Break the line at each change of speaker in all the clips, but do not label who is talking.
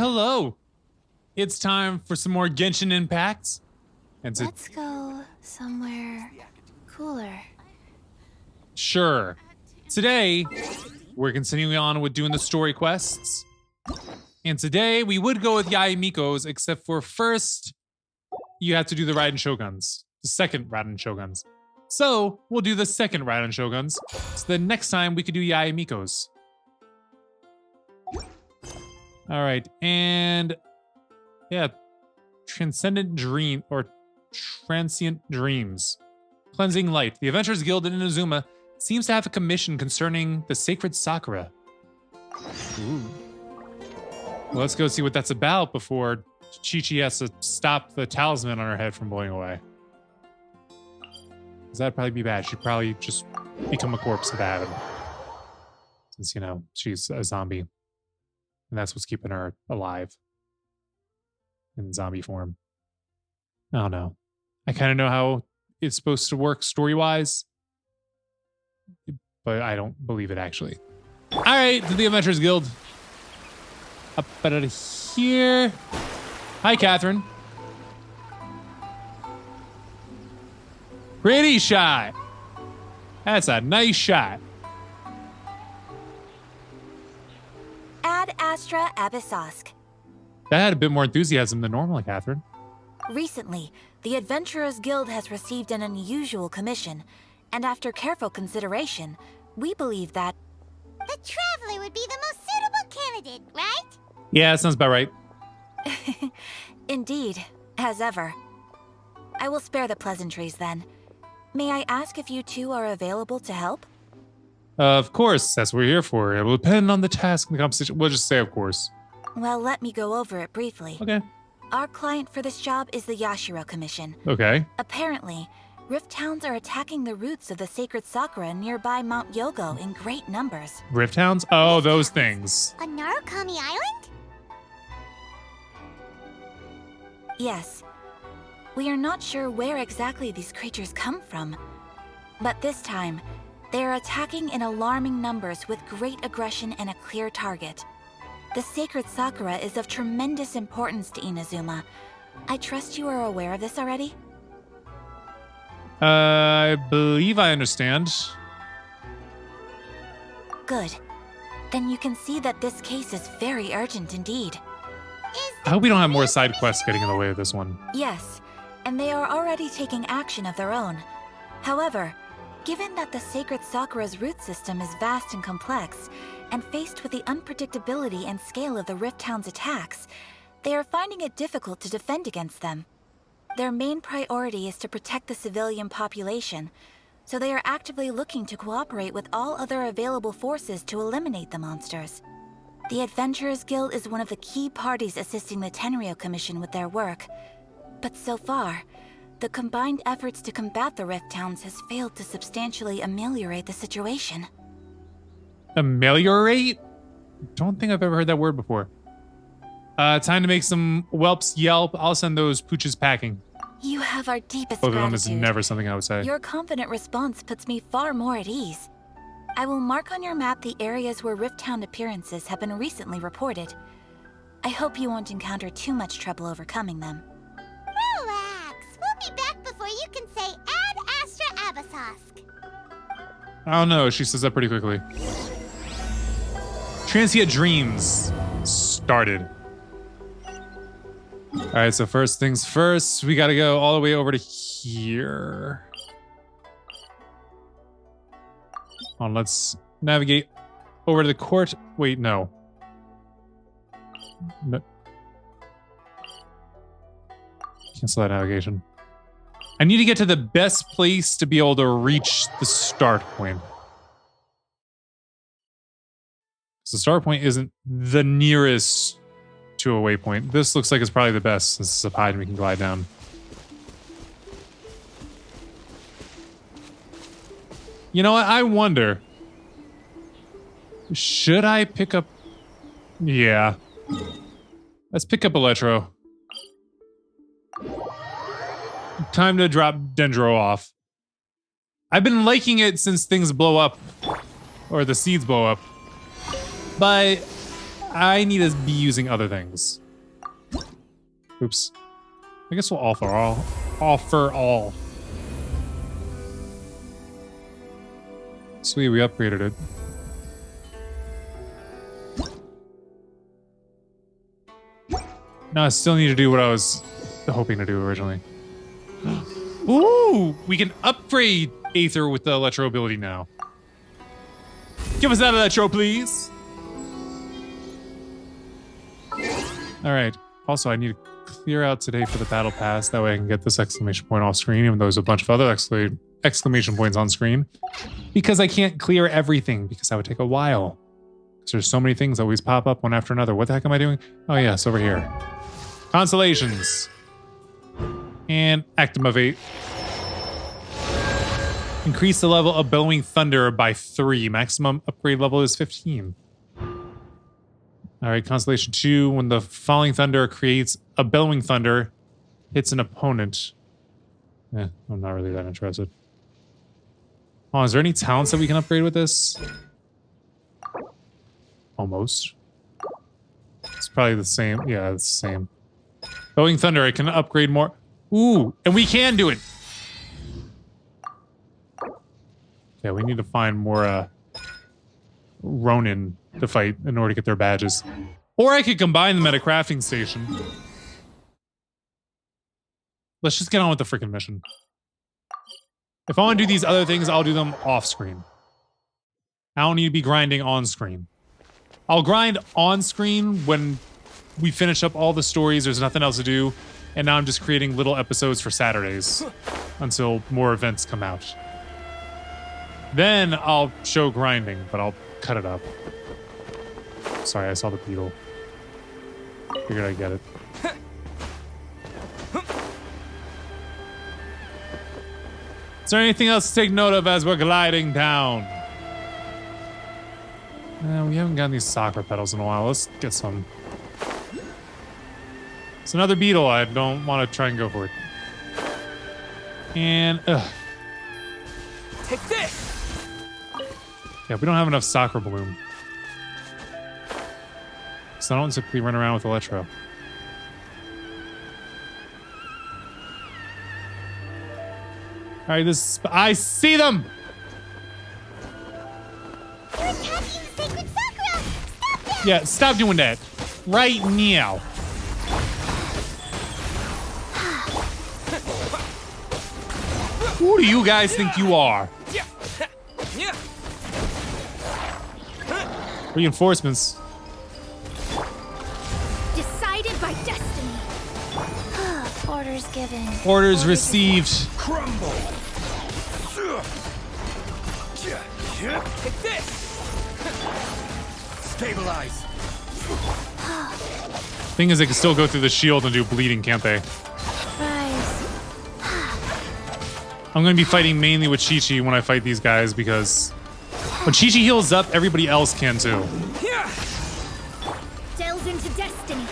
hello. It's time for some more Genshin impacts. And
Let's go somewhere cooler.
Sure. Today, we're continuing on with doing the story quests. And today, we would go with Yae Miko's, except for first, you have to do the Raiden Shoguns. The second Raiden Shoguns. So, we'll do the second Raiden Shoguns. So the next time, we could do Yae Miko's. Alright, and... yeah. Transcendent Dream, or Transient Dreams. Cleansing Light. The Adventurers Guild in Inazuma seems to have a commission concerning the sacred Sakura. Ooh. Well, let's go see what that's about before Chi-Chi has to stop the talisman on her head from blowing away. Because that'd probably be bad. She'd probably just become a corpse if that happened. Since, you know, she's a zombie. And that's what's keeping her alive. In zombie form. I don't know. I kind of know how it's supposed to work story-wise. But I don't believe it, actually. Alright, to the Adventurers Guild. Up out of here. Hi, Catherine. Pretty shot. That's a nice shot.
Ad Astra Abyssosk.
That had a bit more enthusiasm than normal, Catherine.
Recently, the Adventurers Guild has received an unusual commission, and after careful consideration, we believe that
the Traveler would be the most suitable candidate, right?
Yeah, that sounds about right.
Indeed, as ever. I will spare the pleasantries then. May I ask if you two are available to help?
Of course, that's what we're here for. It will depend on the task and the compensation. We'll just say, of course.
Well, let me go over it briefly.
Okay.
Our client for this job is the Yashiro Commission.
Okay.
Apparently, Rift Hounds are attacking the roots of the sacred Sakura nearby Mount Yogo in great numbers.
Rift Hounds? Oh, those things.
On Narukami Island?
Yes. We are not sure where exactly these creatures come from. But this time, they are attacking in alarming numbers with great aggression and a clear target. The sacred Sakura is of tremendous importance to Inazuma. I trust you are aware of this already?
I believe I understand.
Good. Then you can see that this case is very urgent indeed.
I hope we don't have more side quests getting in the way of this one.
Yes, and they are already taking action of their own. However, given that the sacred Sakura's root system is vast and complex, and faced with the unpredictability and scale of the Rift Hound's attacks, they are finding it difficult to defend against them. Their main priority is to protect the civilian population, so they are actively looking to cooperate with all other available forces to eliminate the monsters. The Adventurers Guild is one of the key parties assisting the Tenryo Commission with their work, but so far, the combined efforts to combat the Rift Hounds has failed to substantially ameliorate the situation.
Ameliorate? Don't think I've ever heard that word before. Time to make some whelps yelp. I'll send those pooches packing.
You have our deepest
Both of them
gratitude.
is never something I would say.
Your confident response puts me far more at ease. I will mark on your map the areas where Rift Hound appearances have been recently reported. I hope you won't encounter too much trouble overcoming them.
Relax. We'll be back before you can say Ad Astra Abyssosk.
I don't know. She says that pretty quickly. Transient Dreams started. All right, so first things first, we got to go all the way over to here. Let's navigate over to the court. Wait, no. Cancel that navigation. I need to get to the best place to be able to reach the start point. So the start point isn't the nearest to a waypoint. This looks like it's probably the best since it's up high and we can glide down. You know what? I wonder. Should I pick up... Yeah. Let's pick up Electro. Time to drop Dendro off. I've been liking it since things blow up. Or the seeds blow up. But I need to be using other things. Oops. I guess we'll offer all. Offer all. Sweet, we upgraded it. No, I still need to do what I was hoping to do originally. Ooh, we can upgrade Aether with the Electro ability now. Give us that Electro, please. All right. Also, I need to clear out today for the battle pass. That way I can get this exclamation point off screen, even though there's a bunch of other exclamation points on screen. Because I can't clear everything, because that would take a while. Because there's so many things that always pop up one after another. What the heck am I doing? Oh, yes, over here. Constellations. And activate. Increase the level of Bellowing Thunder by 3. Maximum upgrade level is 15. All right, Constellation 2. When the Falling Thunder creates a Bellowing Thunder, hits an opponent. I'm not really that interested. Oh, is there any talents that we can upgrade with this? Almost. It's probably the same. Yeah, it's the same. Bellowing Thunder, I can upgrade more. Ooh, and we can do it. Yeah, we need to find more Ronin to fight in order to get their badges. Or I could combine them at a crafting station. Let's just get on with the freaking mission. If I want to do these other things, I'll do them off screen. I don't need to be grinding on screen. I'll grind on screen when we finish up all the stories, there's nothing else to do, and now I'm just creating little episodes for Saturdays until more events come out. Then I'll show grinding, but I'll cut it up. Sorry, I saw the beetle. Figured I'd get it. Is there anything else to take note of as we're gliding down? We haven't gotten these sakura petals in a while. Let's get some. It's another beetle. I don't want to try and go for it. And,
Take this!
Yeah, we don't have enough sakura bloom. So I don't typically run around with Electro. Alright, I see them!
You're attacking Sacred Sakura! Stop that!
Yeah, stop doing that. Right now. Who do you guys think you are? Reinforcements.
Decided by destiny.
Orders given.
Orders received.
Crumble! Take this! Stabilize!
Thing is, they can still go through the shield and do bleeding, can't they?
Rise.
I'm going to be fighting mainly with Chi-Chi when I fight these guys because when Chi-Chi heals up, everybody else can too.
Delves into destiny.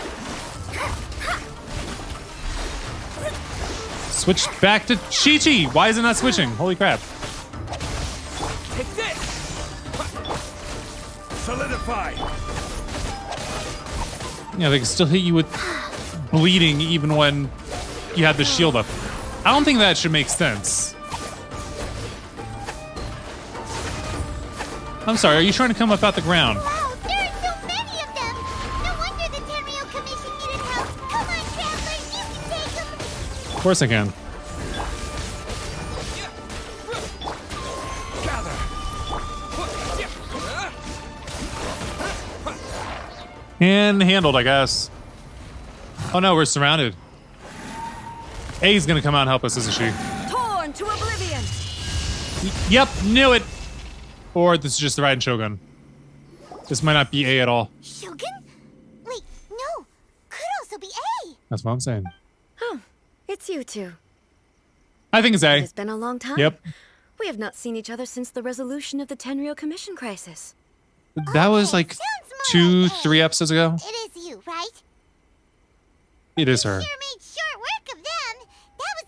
Switch back to Chi-Chi. Why is it not switching? Holy crap.
Take this! Solidify!
Yeah, they can still hit you with bleeding even when you have the shield up. I don't think that should make sense. I'm sorry, are you trying to come up out the ground?
Wow, there are so many of them! No wonder the Tenryou Commission needed help. Come on, travelers, you can take them!
Of course I can.
Gather!
And handled, I guess. Oh no, we're surrounded. A's gonna come out and help us, isn't she?
Torn to oblivion.
Yep, knew it. Or this is just the Raiden Shogun. This might not be A at all.
Shogun? Wait, no. Could also be A.
That's what I'm saying.
Oh, it's you two.
I think it's A.
It's been a long time.
Yep.
We have not seen each other since the resolution of the Tenryou Commission crisis.
That was like
sounds more
2-3 episodes ago.
It is you, right?
It is her.
Sure made short work of them. That was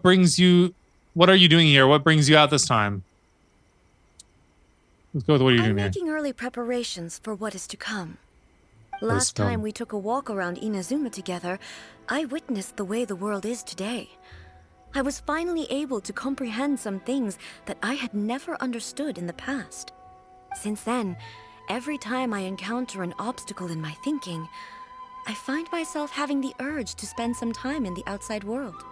amazing.
What are you doing here? What brings you out this time? Let's go with what are you
I'm
doing here?
making early preparations for what is to come.
What is
Last
to come?
time we took a walk around Inazuma together, I witnessed the way the world is today. I was finally able to comprehend some things that I had never understood in the past. Since then, every time I encounter an obstacle in my thinking, I find myself having the urge to spend some time in the outside world.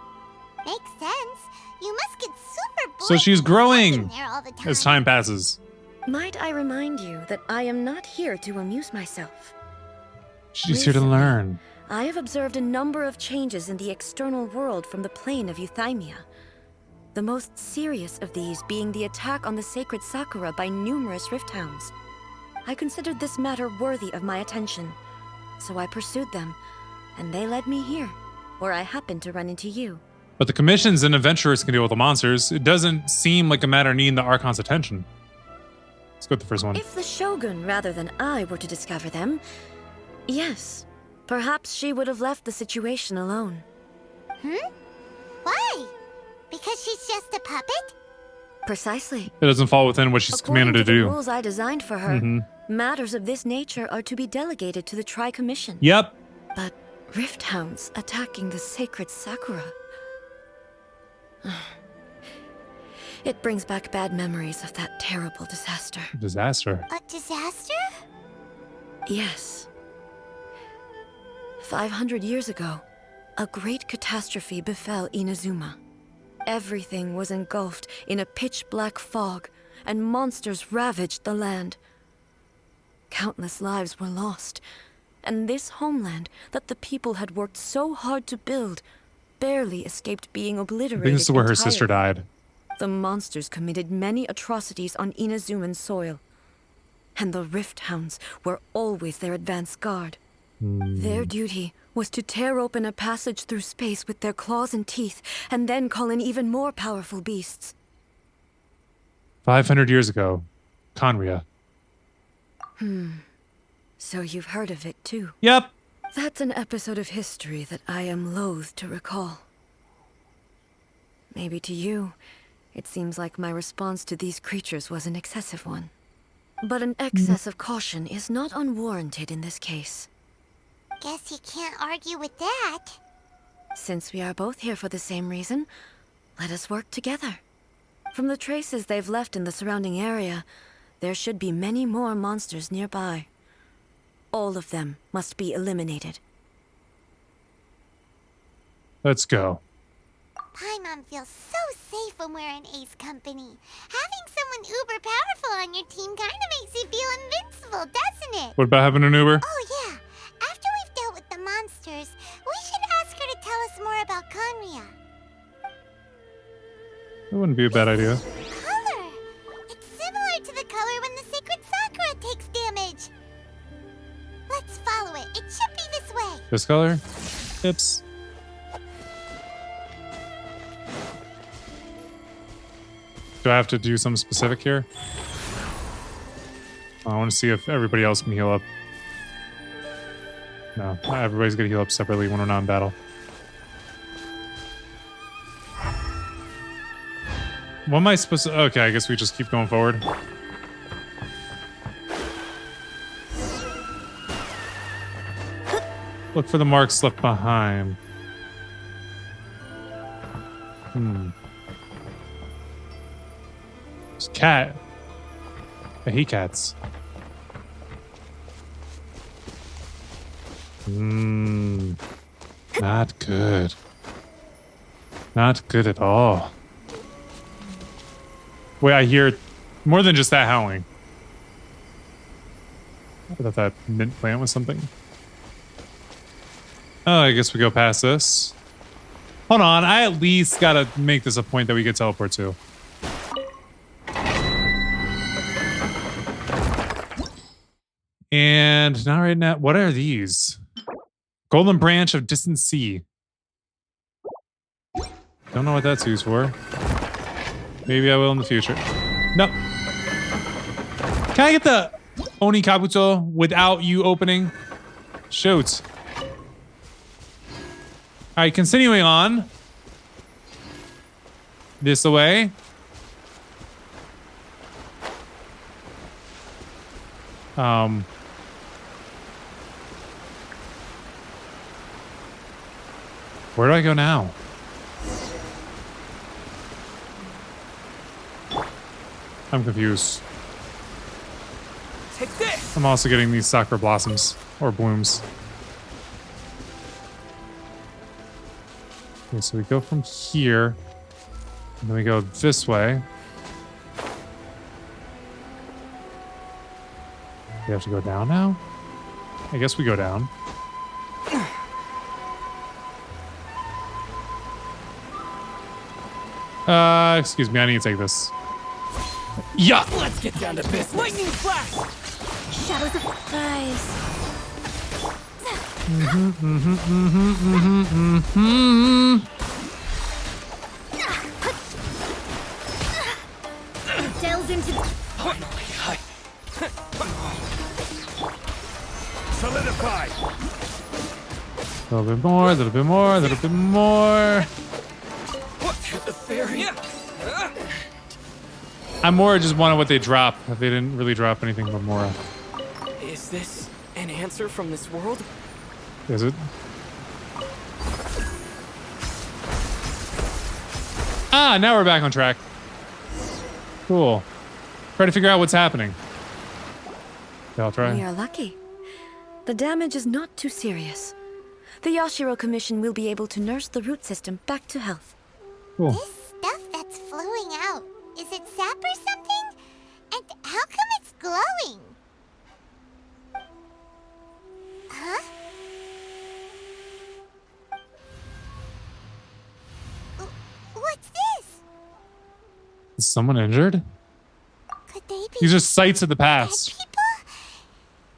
Makes sense. You must get super bored.
So she's
being
growing
stuck in there all the time.
as time passes.
Might I remind you that I am not here to amuse myself.
She's here to
Recently,
learn.
I have observed a number of changes in the external world from the plane of Euthymia. The most serious of these being the attack on the sacred Sakura by numerous rift hounds. I considered this matter worthy of my attention, so I pursued them, and they led me here, where I happened to run into you.
But the commissions and adventurers can deal with the monsters. It doesn't seem like a matter needing the Archon's attention. Let's go with the first one.
If the Shogun rather than I were to discover them, yes, perhaps she would have left the situation alone.
Why? Because she's just a puppet?
Precisely.
It doesn't fall within what she's
According
commanded to
the
do.
rules I designed for her,
Mhm.
matters of this nature are to be delegated to the Tri-Commission.
Yep.
But rift hounds attacking the sacred Sakura. It brings back bad memories of that terrible disaster.
Disaster.
A disaster?
Yes. 500 years ago, a great catastrophe befell Inazuma. Everything was engulfed in a pitch-black fog, and monsters ravaged the land. Countless lives were lost, and this homeland that the people had worked so hard to build barely escaped being
I
obliterated
think this is where her
entirely.
sister died.
The monsters committed many atrocities on Inazuman soil, and the Rift Hounds were always their advance guard. Their duty was to tear open a passage through space with their claws and teeth, and then call in even more powerful beasts.
500 years ago. Conria.
So you've heard of it too.
Yep.
That's an episode of history that I am loath to recall. Maybe to you, it seems like my response to these creatures was an excessive one. But an excess of caution is not unwarranted in this case.
Guess you can't argue with that.
Since we are both here for the same reason, let us work together. From the traces they've left in the surrounding area, there should be many more monsters nearby. All of them must be eliminated.
Let's go.
Paimon feels so safe when we're in Ace Company. Having someone uber powerful on your team kind of makes you feel invincible, doesn't it?
What about having an Uber?
Oh yeah. After we've dealt with the monsters, we should ask her to tell us more about Conria.
That wouldn't be a bad idea.
Color! It's similar to the color when the sacred Sakura takes damage. Let's follow it. It should be this way.
This color? Hips. Do I have to do something specific here? I want to see if everybody else can heal up. No, not everybody's gonna heal up separately when we're not in battle. What am I supposed to... Okay, I guess we just keep going forward. Look for the marks left behind. There's a cat. I hate cats. Not good. Not good at all. Wait, I hear more than just that howling. I thought that mint plant was something. Oh, I guess we go past this. Hold on, I at least gotta make this a point that we get teleport to. And not right now. What are these? Golden branch of distant sea. Don't know what that's used for. Maybe I will in the future. Nope. Can I get the Oni Kabuto without you opening? Shoot. Alright, continuing on. This way. Where do I go now? I'm confused.
Take this!
I'm also getting these sakura blossoms or blooms. Okay, so we go from here, and then we go this way. We have to go down now? I guess we go down. Excuse me, I need to take this. Yeah!
Let's get down to business. Lightning flash!
Shadows of eyes. Delves into.
Finally, solidify!
A little bit more, a little bit more, a little bit more.
What's the theory?
I more just wanted what they drop. They didn't really drop anything but more.
Is this an answer from this world?
Is it? Ah, now we're back on track. Cool. Try to figure out what's happening. Yeah, I'll
We
try.
are lucky. The damage is not too serious. The Yashiro Commission will be able to nurse the root system back to health.
Cool.
This stuff that's flowing out, is it sap or something? And how come it's glowing? Huh? What's this?
Is someone injured?
Could they be
These are sights of the
dead
past.
people?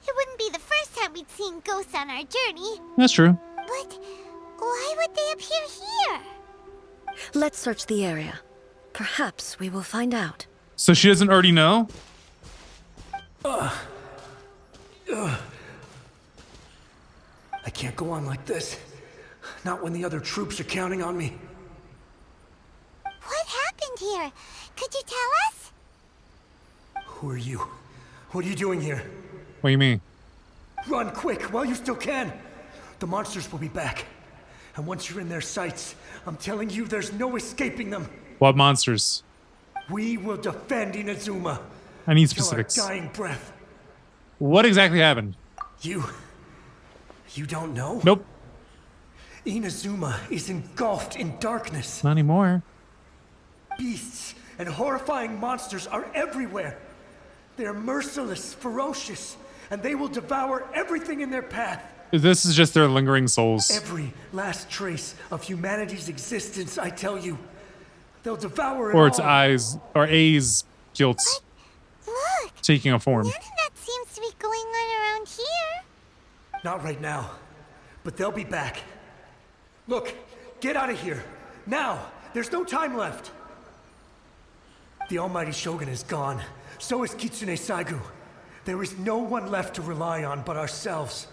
It wouldn't be the first time we'd seen ghosts on our journey.
That's true.
But why would they appear here?
Let's search the area. Perhaps we will find out.
So she doesn't already know?
I can't go on like this. Not when the other troops are counting on me.
What happened here? Could you tell us?
Who are you? What are you doing here?
What do you mean?
Run quick while you still can. The monsters will be back. And once you're in their sights, I'm telling you there's no escaping them.
What monsters?
We will defend Inazuma.
I need
Till our
specifics.
dying breath.
What exactly happened?
You don't know?
Nope.
Inazuma is engulfed in darkness.
Not anymore.
Beasts and horrifying monsters are everywhere. They're merciless, ferocious, and they will devour everything in their path.
This is just their lingering souls.
Every last trace of humanity's existence, I tell you. They'll devour it
Or its
all.
eyes, or A's guilt
Look,
taking a form.
none of that seems to be going on around here.
Not right now, but they'll be back. Look, get out of here. Now, there's no time left. The almighty Shogun is gone. So is Kitsune Saigu. There is no one left to rely on but ourselves.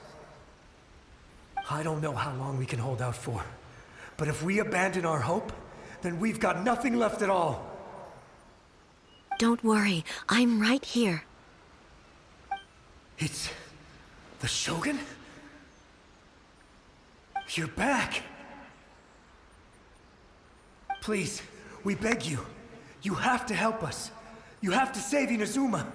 I don't know how long we can hold out for. But if we abandon our hope, then we've got nothing left at all.
Don't worry, I'm right here.
It's... the Shogun? You're back! Please, we beg you. You have to help us. You have to save Inazuma.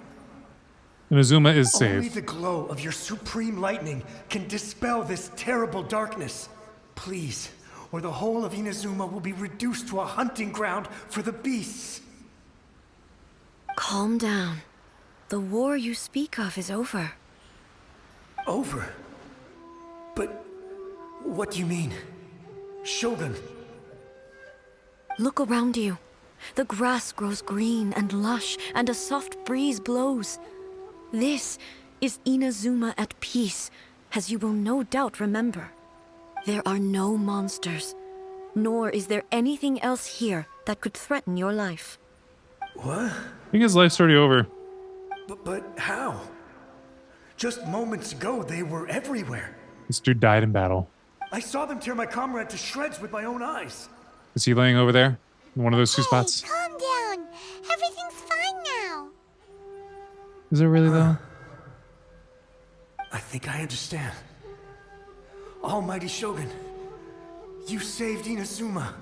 Inazuma is
Only
saved.
the glow of your supreme lightning can dispel this terrible darkness. Please, or the whole of Inazuma will be reduced to a hunting ground for the beasts.
Calm down. The war you speak of is over.
Over? But what do you mean? Shogun?
Look around you. The grass grows green and lush, and a soft breeze blows. This is Inazuma at peace, as you will no doubt remember. There are no monsters, nor is there anything else here that could threaten your life.
What?
I think his life's already over.
But how? Just moments ago, they were everywhere.
This dude died in battle.
I saw them tear my comrade to shreds with my own eyes.
Is he laying over there? In one of those two spots?
Calm down. Everything's fine now.
Is it really though?
I think I understand. Almighty Shogun, you saved Inazuma.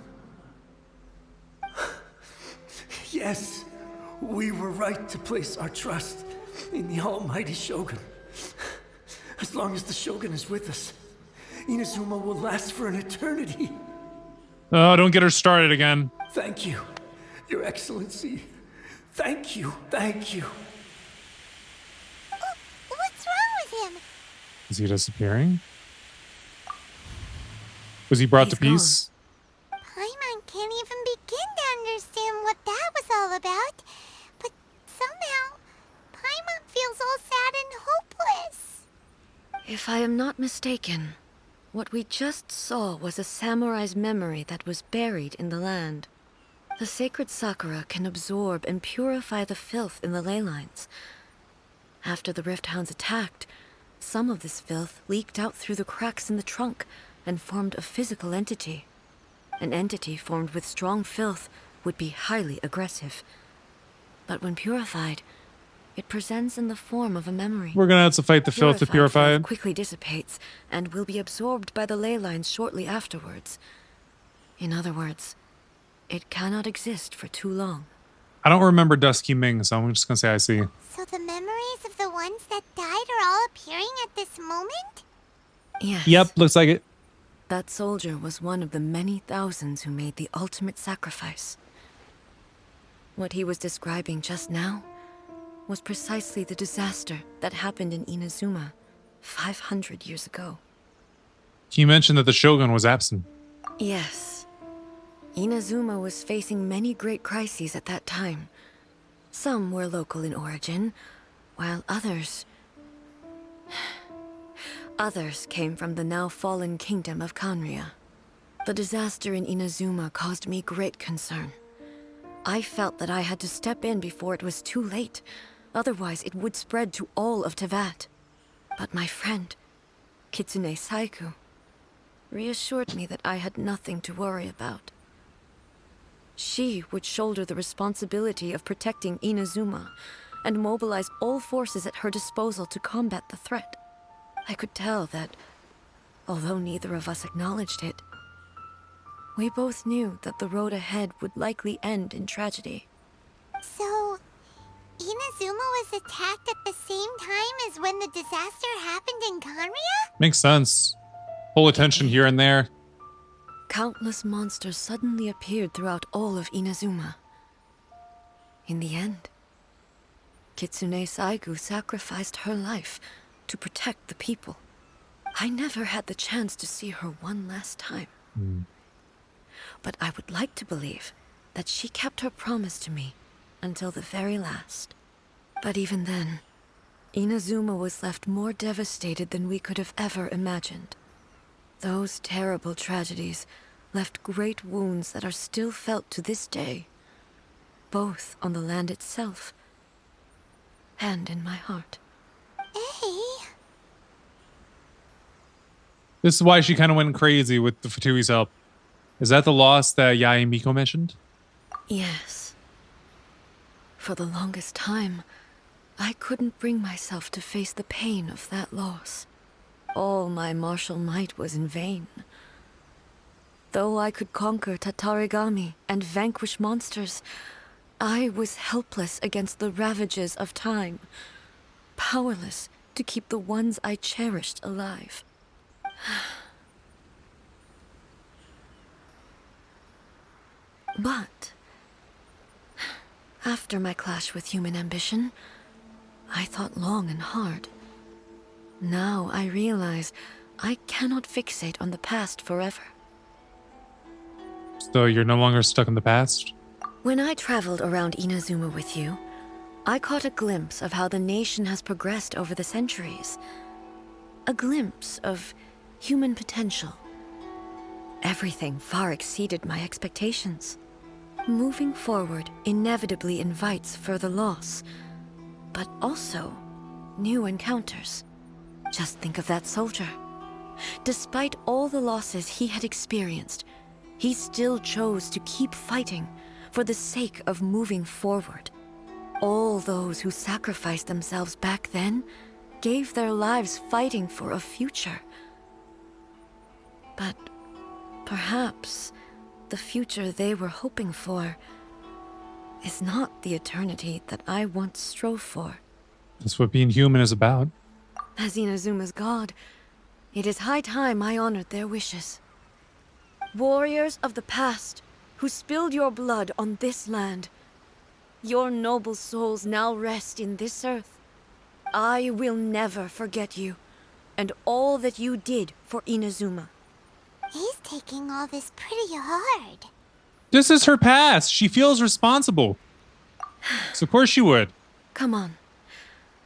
Yes, we were right to place our trust in the Almighty Shogun. As long as the Shogun is with us, Inazuma will last for an eternity.
Oh, don't get her started again.
Thank you, Your Excellency. Thank you, thank you.
What's wrong with him?
Is he disappearing? Was he brought to
He's
peace?
Paimon can't even begin to understand what that was all about. But somehow, Paimon feels all sad and hopeless.
If I am not mistaken, what we just saw was a samurai's memory that was buried in the land. The sacred sakura can absorb and purify the filth in the ley lines. After the Rift Hounds attacked, some of this filth leaked out through the cracks in the trunk and formed a physical entity. An entity formed with strong filth would be highly aggressive. But when purified, it presents in the form of a memory.
We're gonna have to fight the filth to purify
filth
it.
quickly dissipates and will be absorbed by the ley lines shortly afterwards. In other words, it cannot exist for too long.
I don't remember Dusky Ming, so I'm just gonna say I see.
So the memories of the ones that died are all appearing at this moment?
Yes.
Yep, looks like it.
That soldier was one of the many thousands who made the ultimate sacrifice. What he was describing just now was precisely the disaster that happened in Inazuma 500 years ago.
He mentioned that the Shogun was absent.
Yes. Inazuma was facing many great crises at that time. Some were local in origin, while others came from the now fallen kingdom of Kanria. The disaster in Inazuma caused me great concern. I felt that I had to step in before it was too late, otherwise it would spread to all of Tevat. But my friend, Kitsune Saiku, reassured me that I had nothing to worry about. She would shoulder the responsibility of protecting Inazuma and mobilize all forces at her disposal to combat the threat. I could tell that, although neither of us acknowledged it, we both knew that the road ahead would likely end in tragedy.
So, Inazuma was attacked at the same time as when the disaster happened in Kanria?
Makes sense. Pull attention here and there.
Countless monsters suddenly appeared throughout all of Inazuma. In the end, Kitsune Saigu sacrificed her life to protect the people. I never had the chance to see her one last time. But I would like to believe that she kept her promise to me until the very last. But even then, Inazuma was left more devastated than we could have ever imagined. Those terrible tragedies left great wounds that are still felt to this day, both on the land itself and in my heart.
Hey,
This is why she kind of went crazy with the Fatui's help. Is that the loss that Yae Miko mentioned?
Yes. For the longest time, I couldn't bring myself to face the pain of that loss. All my martial might was in vain. Though I could conquer Tatarigami and vanquish monsters, I was helpless against the ravages of time, powerless to keep the ones I cherished alive. But after my clash with human ambition, I thought long and hard. Now I realize I cannot fixate on the past forever.
So you're no longer stuck in the past?
When I traveled around Inazuma with you, I caught a glimpse of how the nation has progressed over the centuries. A glimpse of human potential. Everything far exceeded my expectations. Moving forward inevitably invites further loss, but also new encounters. Just think of that soldier. Despite all the losses he had experienced, he still chose to keep fighting for the sake of moving forward. All those who sacrificed themselves back then gave their lives fighting for a future. But perhaps the future they were hoping for is not the eternity that I once strove for.
That's what being human is about.
As Inazuma's god, it is high time I honored their wishes. Warriors of the past, who spilled your blood on this land, your noble souls now rest in this earth. I will never forget you, and all that you did for Inazuma.
He's taking all this pretty hard.
This is her past. She feels responsible. So of course she would.
Come on.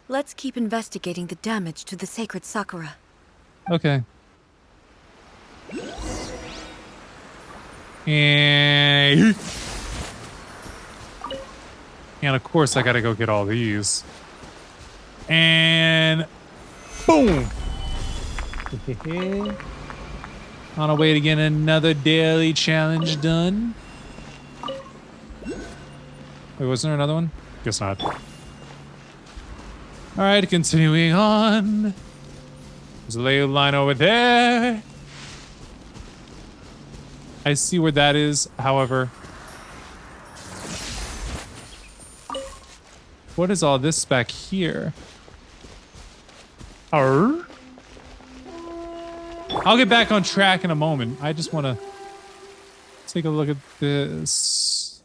Let's keep investigating the damage to the sacred Sakura.
Okay. And of course I gotta go get all these. And boom! On our way to get another daily challenge done. Wait, wasn't there another one? Guess not. Alright, continuing on. There's a ley line over there. I see where that is, however. What is all this back here? Arr? I'll get back on track in a moment. I just want to take a look at this.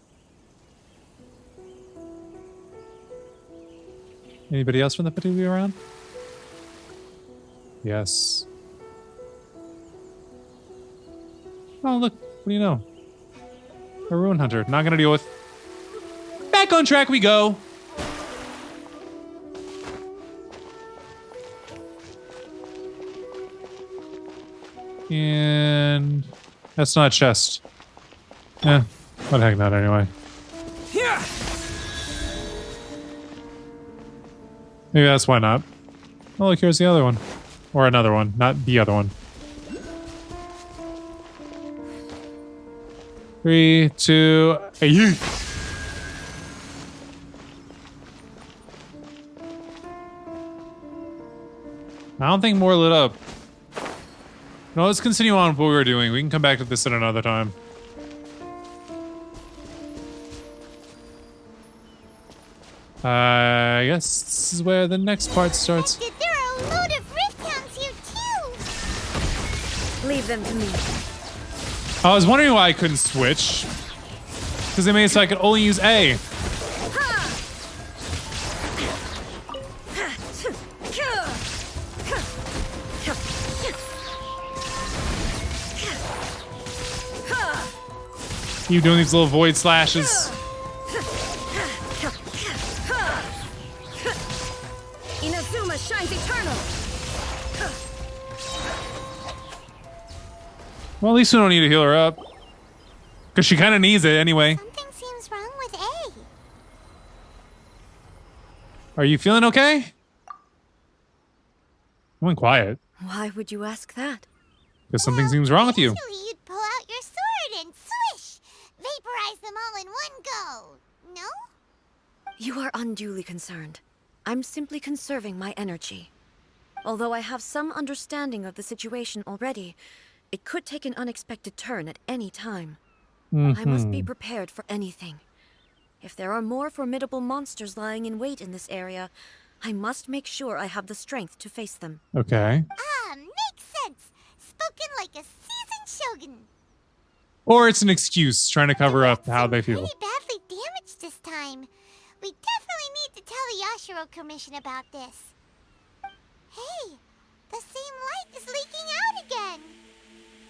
Anybody else from the particular round? Yes. Oh, look. What do you know? A Ruin Hunter. Not going to deal with. Back on track we go. And that's not chest. Yeah, what the heck not anyway.
Yeah.
Maybe that's why not. Oh, look, here's the other one. Or another one, not the other one. 3, 2, hey. I don't think more lit up. No, let's continue on with what we were doing. We can come back to this at another time. I guess this is where the next part starts.
There are a load of rift hounds here too.
Leave them to me.
I was wondering why I couldn't switch. Because they made it so I could only use A. You doing these little void slashes.
Inazuma shines eternal.
Well, at least we don't need to heal her up. Because she kind of needs it anyway.
Something seems wrong with A.
Are you feeling okay? You went quiet.
Why would you ask that?
Because something seems wrong with you.
Usually you'd pull out your sword and swish! Vaporize them all in one go. No?
You are unduly concerned. I'm simply conserving my energy. Although I have some understanding of the situation already, it could take an unexpected turn at any time. I must be prepared for anything. If there are more formidable monsters lying in wait in this area, I must make sure I have the strength to face them.
Okay.
Ah, makes sense. Spoken like a seasoned shogun.
Or it's an excuse trying to cover up how they feel.
Pretty badly damaged this time. We definitely need to tell the Yashiro Commission about this. Hey, the same light is leaking out again.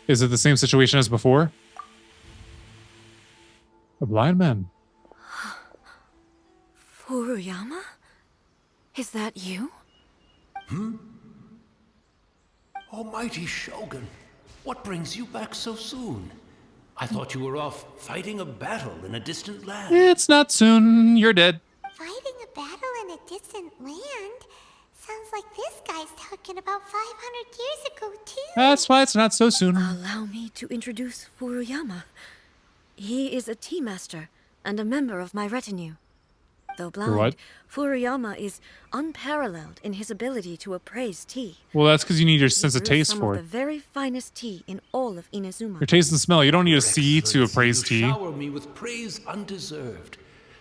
Is it the same situation as before? A blind man.
Furuyama? Is that you?
Almighty Shogun, what brings you back so soon? I thought you were off fighting a battle in a distant land.
It's not soon. You're dead.
Fighting a battle in a distant land? Sounds like this guy's talking about 500 years ago, too.
That's why it's not so soon.
Allow me to introduce Furuyama. He is a tea master and a member of my retinue. Though
For what?
blind, Furuyama is unparalleled in his ability to appraise tea.
Well, that's because you need your
He
sense of
brews
taste
some
for
of
it.
the very finest tea in all of Inazuma.
Your taste and smell. You don't need
Your
a C to
Excellency,
appraise
you
tea.
shower me with praise undeserved.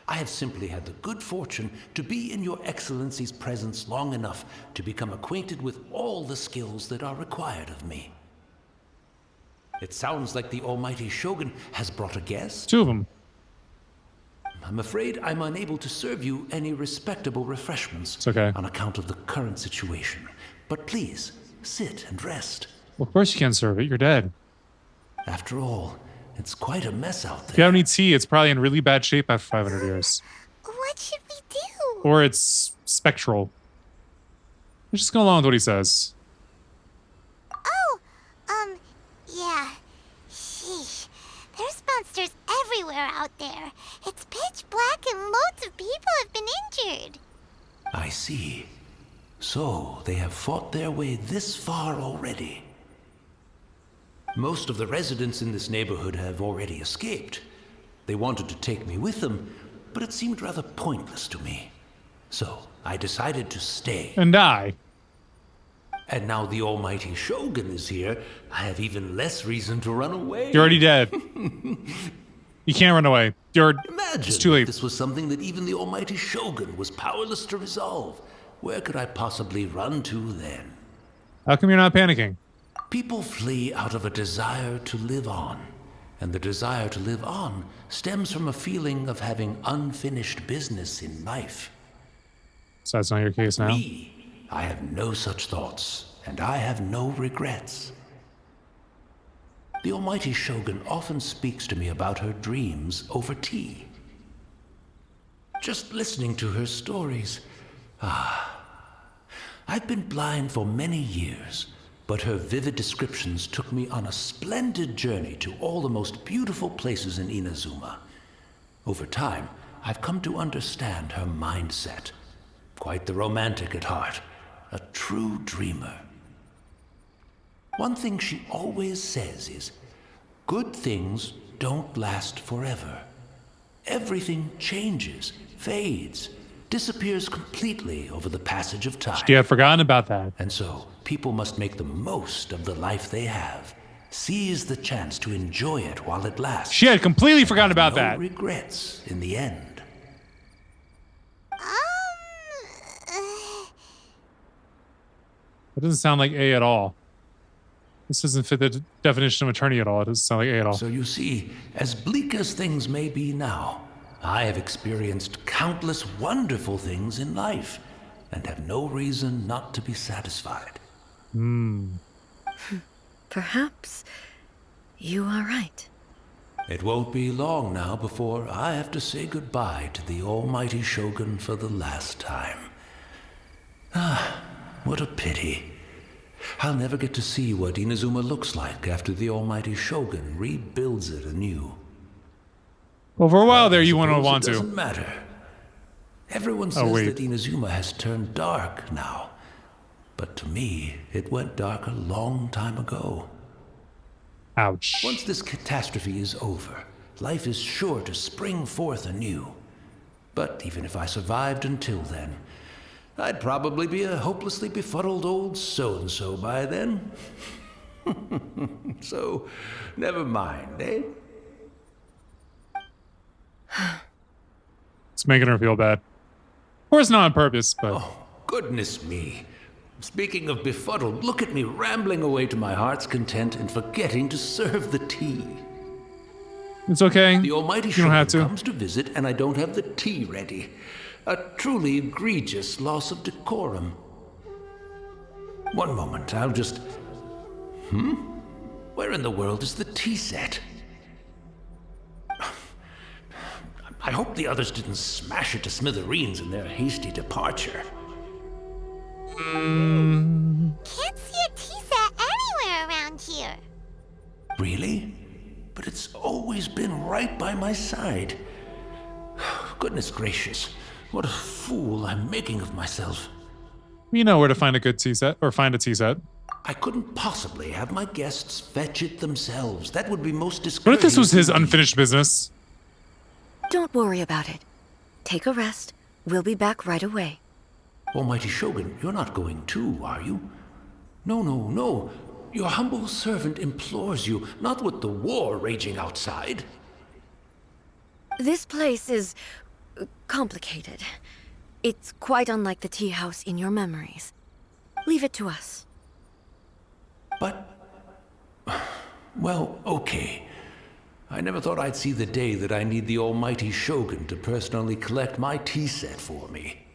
I have simply had the good fortune to be in your Excellency's presence long enough to become acquainted with all the skills that are required of me. It sounds like the almighty Shogun has brought a guest.
2 of them.
I'm afraid I'm unable to serve you any respectable refreshments
It's okay.
on account of the current situation. But please, sit and rest.
Well, of course you can't serve it. You're dead.
After all, it's quite a mess out
If you
there.
don't need tea, it's probably in really bad shape after 500 years.
What should we do?
Or it's spectral. Let's just go along with what he says.
Oh, yeah. Sheesh. There's monsters everywhere out there. It's pitch black and loads of people have been injured.
I see. So, they have fought their way this far already. Most of the residents in this neighborhood have already escaped. They wanted to take me with them, but it seemed rather pointless to me. So, I decided to stay.
And die.
And now the almighty Shogun is here, I have even less reason to run away.
You're already dead. You can't run away.
Imagine
It's too late.
if this was something that even the almighty Shogun was powerless to resolve. Where could I possibly run to then?
How come you're not panicking?
People flee out of a desire to live on. And the desire to live on stems from a feeling of having unfinished business in life.
So that's not your case now.
Me, I have no such thoughts, and I have no regrets. The almighty Shogun often speaks to me about her dreams over tea. Just listening to her stories, I've been blind for many years, but her vivid descriptions took me on a splendid journey to all the most beautiful places in Inazuma. Over time, I've come to understand her mindset. Quite the romantic at heart, a true dreamer. One thing she always says is, good things don't last forever. Everything changes, fades, disappears completely over the passage of time.
You have forgotten about that.
And so, people must make the most of the life they have. Seize the chance to enjoy it while it lasts.
She had completely forgotten about
no
that.
regrets in the end.
It doesn't sound like A at all. This doesn't fit the definition of attorney at all. It doesn't sound like A at all.
So you see, as bleak as things may be now, I have experienced countless wonderful things in life and have no reason not to be satisfied.
Perhaps you are right.
It won't be long now before I have to say goodbye to the almighty Shogun for the last time. What a pity. I'll never get to see what Inazuma looks like after the almighty Shogun rebuilds it anew.
Well, for a while there, you wouldn't
Suppose
want
it
to.
doesn't matter. Everyone says
wait.
that Inazuma has turned dark now. But to me, it went dark a long time ago.
Ouch.
Once this catastrophe is over, life is sure to spring forth anew. But even if I survived until then, I'd probably be a hopelessly befuddled old so-and-so by then. So, never mind, eh?
It's making her feel bad. Of course, not on purpose, but
Oh, goodness me. Speaking of befuddled, look at me rambling away to my heart's content and forgetting to serve the tea.
it's okay.
The almighty
You don't have
Shogun
to.
comes to visit and I don't have the tea ready. A truly egregious loss of decorum. One moment, I'll just... Where in the world is the tea set? I hope the others didn't smash it to smithereens in their hasty departure.
Can't see a tea set anywhere around here.
Really? But it's always been right by my side. Goodness gracious, what a fool I'm making of myself.
We know where to find a good tea set, or find a tea set.
I couldn't possibly have my guests fetch it themselves. That would be most
What
discourteous.
if this was his
indeed.
unfinished business?
Don't worry about it. Take a rest, We'll be back right away.
Almighty Shogun, you're not going too, are you? No, no, no. Your humble servant implores you, not with the war raging outside.
This place is complicated. It's quite unlike the tea house in your memories. Leave it to us.
But... well, okay. I never thought I'd see the day that I need the almighty Shogun to personally collect my tea set for me.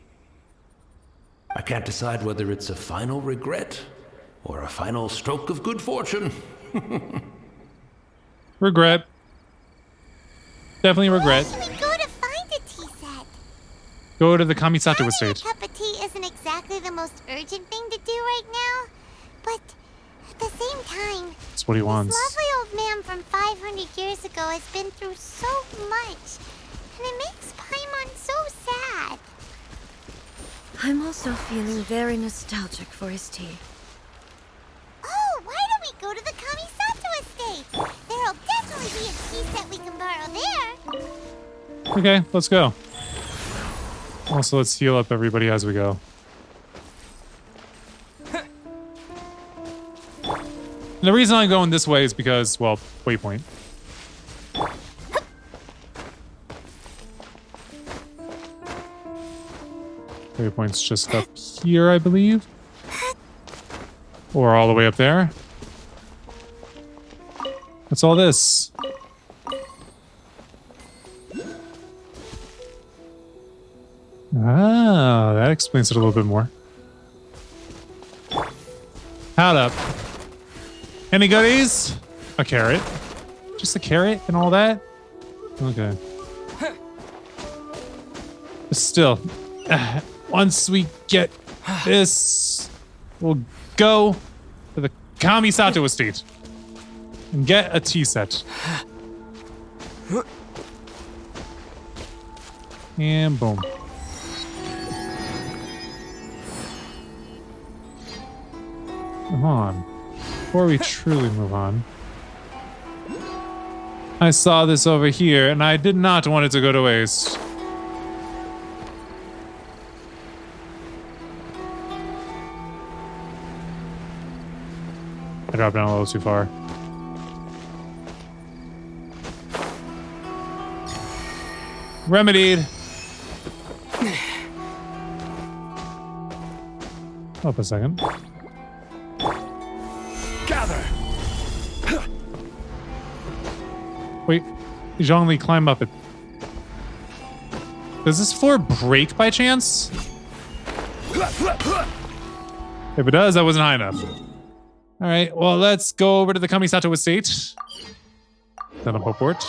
I can't decide whether it's a final regret or a final stroke of good fortune.
Regret. Definitely regret.
Where should we go to find a tea set?
Go to the Kamisato
Having
estate.
a cup of tea isn't exactly the most urgent thing to do right now, but at the same time,
That's what he wants.
this lovely old man from 500 years ago has been through so much, and it makes Paimon so sad.
I'm also feeling very nostalgic for his tea.
Oh, why don't we go to the Kamisato estate? There'll definitely be a tea set we can borrow there.
Okay, let's go. Also, let's heal up everybody as we go. And the reason I'm going this way is because, well, waypoint. Waypoint's just up here, I believe. Or all the way up there. What's all this? Ah, that explains it a little bit more. Hold up. Any goodies? A carrot. Just a carrot and all that? Okay. But still, once we get this, we'll go to the Kamisato estate and get a tea set. And boom. Come on. Before we truly move on, I saw this over here and I did not want it to go to waste. I dropped down a little too far. Remedied. Up a second.
Gather.
Wait, Zhongli, climb up it. Does this floor break by chance? If it does, that wasn't high enough. All right, well, let's go over to the Kamisato estate. Teleport.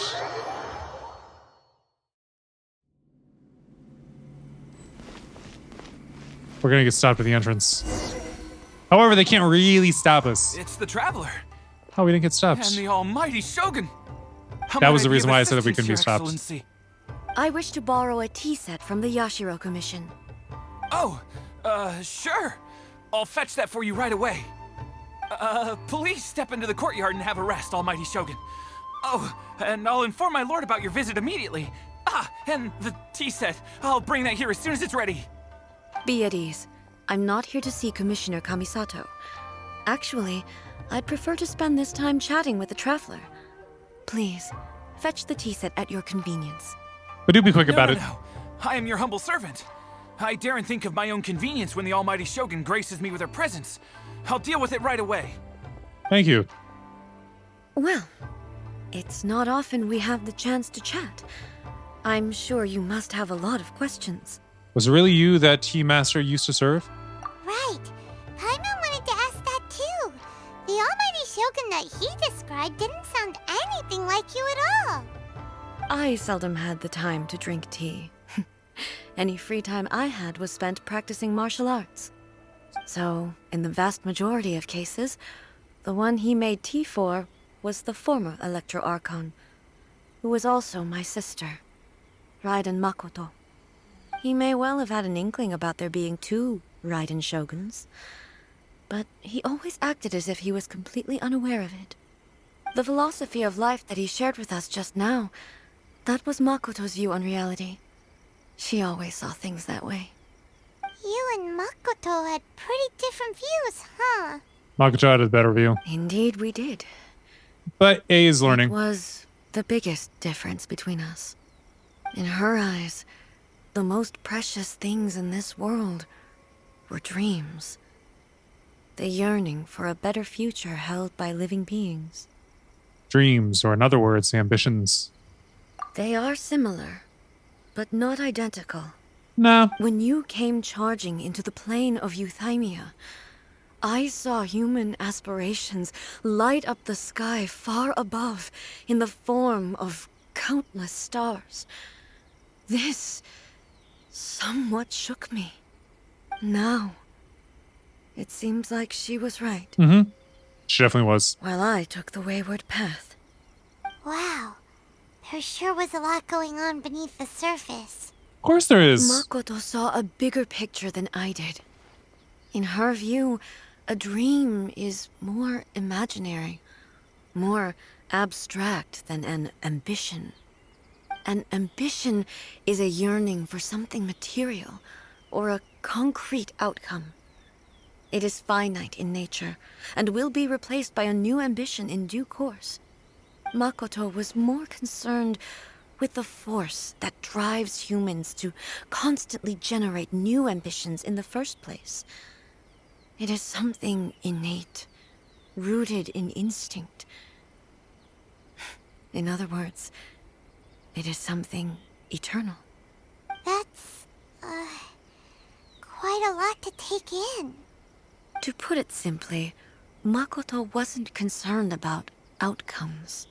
We're gonna get stopped at the entrance. However, they can't really stop us.
It's the Traveler
Oh, we didn't get stopped.
and the almighty Shogun. How
That
might
was the
be
reason
of
why I said that we
assistance,
couldn't be
Your
stopped.
Excellency?
I wish to borrow a tea set from the Yashiro Commission.
Oh, sure. I'll fetch that for you right away. Please step into the courtyard and have a rest, almighty Shogun. Oh, and I'll inform my lord about your visit immediately. Ah, and the tea set. I'll bring that here as soon as it's ready.
Be at ease. I'm not here to see Commissioner Kamisato. Actually, I'd prefer to spend this time chatting with the Traveler. Please, fetch the tea set at your convenience.
But do be quick about it.
No. I am your humble servant. I daren't think of my own convenience when the almighty Shogun graces me with her presence. I'll deal with it right away.
Thank you.
Well, it's not often we have the chance to chat. I'm sure you must have a lot of questions.
Was it really you that Tea Master used to serve?
Right. Paimon wanted to ask that too. The almighty Shogun that he described didn't sound anything like you at all.
I seldom had the time to drink tea. Any free time I had was spent practicing martial arts. So, in the vast majority of cases, the one he made tea for was the former Electro Archon, who was also my sister, Raiden Makoto. He may well have had an inkling about there being two Raiden Shoguns, but he always acted as if he was completely unaware of it. The philosophy of life that he shared with us just now, that was Makoto's view on reality. She always saw things that way.
You and Makoto had pretty different views, huh?
Makoto had a better view.
Indeed, we did.
But A is
It
learning.
was the biggest difference between us. In her eyes, the most precious things in this world were dreams. The yearning for a better future held by living beings.
Dreams, or in other words, ambitions.
They are similar, but not identical.
No.
When you came charging into the plane of Euthymia, I saw human aspirations light up the sky far above in the form of countless stars. This somewhat shook me. Now, it seems like she was right,
Mm-hmm. She definitely was.
while I took the wayward path.
Wow. There sure was a lot going on beneath the surface.
Of course there is.
Makoto saw a bigger picture than I did. In her view, a dream is more imaginary, more abstract than an ambition. An ambition is a yearning for something material, or a concrete outcome. It is finite in nature, and will be replaced by a new ambition in due course. Makoto was more concerned with the force that drives humans to constantly generate new ambitions in the first place. It is something innate, rooted in instinct. In other words, it is something eternal.
That's, quite a lot to take in.
To put it simply, Makoto wasn't concerned about outcomes.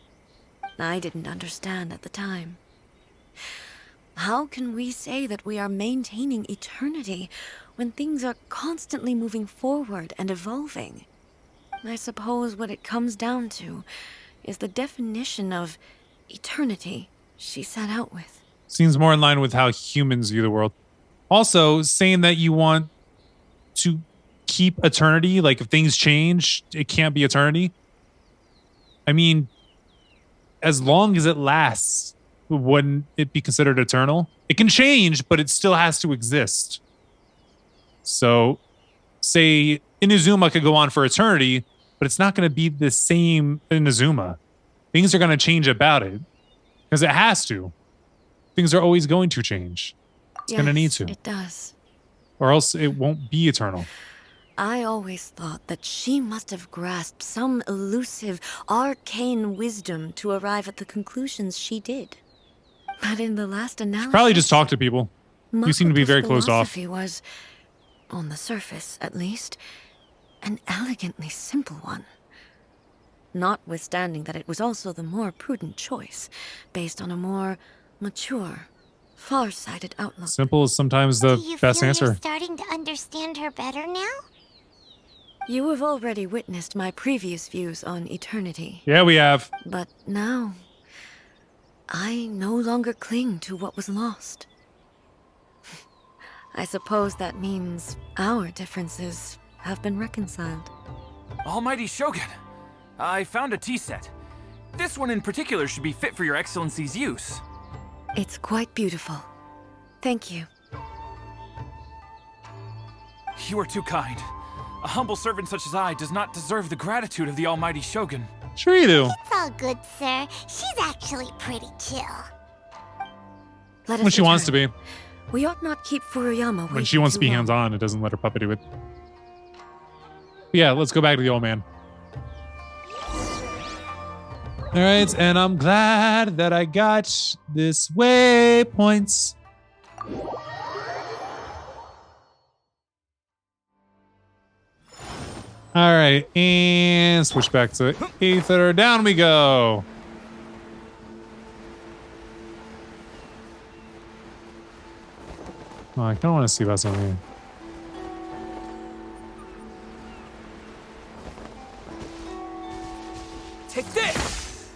I didn't understand at the time. How can we say that we are maintaining eternity when things are constantly moving forward and evolving? I suppose what it comes down to is the definition of eternity she set out with.
Seems more in line with how humans view the world. Also, saying that you want to keep eternity, like if things change, it can't be eternity. I mean, as long as it lasts, wouldn't it be considered eternal? It can change, but it still has to exist. So, say Inazuma could go on for eternity, but it's not going to be the same Inazuma. Things are going to change about it because it has to. Things are always going to change. It's going to need to.
It does.
Or else it won't be eternal.
I always thought that she must have grasped some elusive, arcane wisdom to arrive at the conclusions she did. But in the last analysis,
Probably just talk to people. You seem to be very
Makoto's
closed off.
philosophy was, on the surface at least, an elegantly simple one. Notwithstanding that it was also the more prudent choice, based on a more mature, far-sighted outlook.
Simple is sometimes the
Do you
best
feel
answer.
you're starting to understand her better now?
You have already witnessed my previous views on eternity.
Yeah, we have.
But now, I no longer cling to what was lost. I suppose that means our differences have been reconciled.
Almighty Shogun, I found a tea set. This one in particular should be fit for your excellency's use.
It's quite beautiful. Thank you.
You are too kind. A humble servant such as I does not deserve the gratitude of the Almighty Shogun.
Sure you do.
It's all good, sir. She's actually pretty chill.
Let us
When she wants to
return.
be.
We ought not keep Furuyama
When
waiting
she wants to
too
be
long.
hands-on, it doesn't let her puppet do it. Yeah, let's go back to the old man. All right, and I'm glad that I got this waypoints. All right, and switch back to Aether. Down we go. Oh, I kind of want to see about something.
Take this!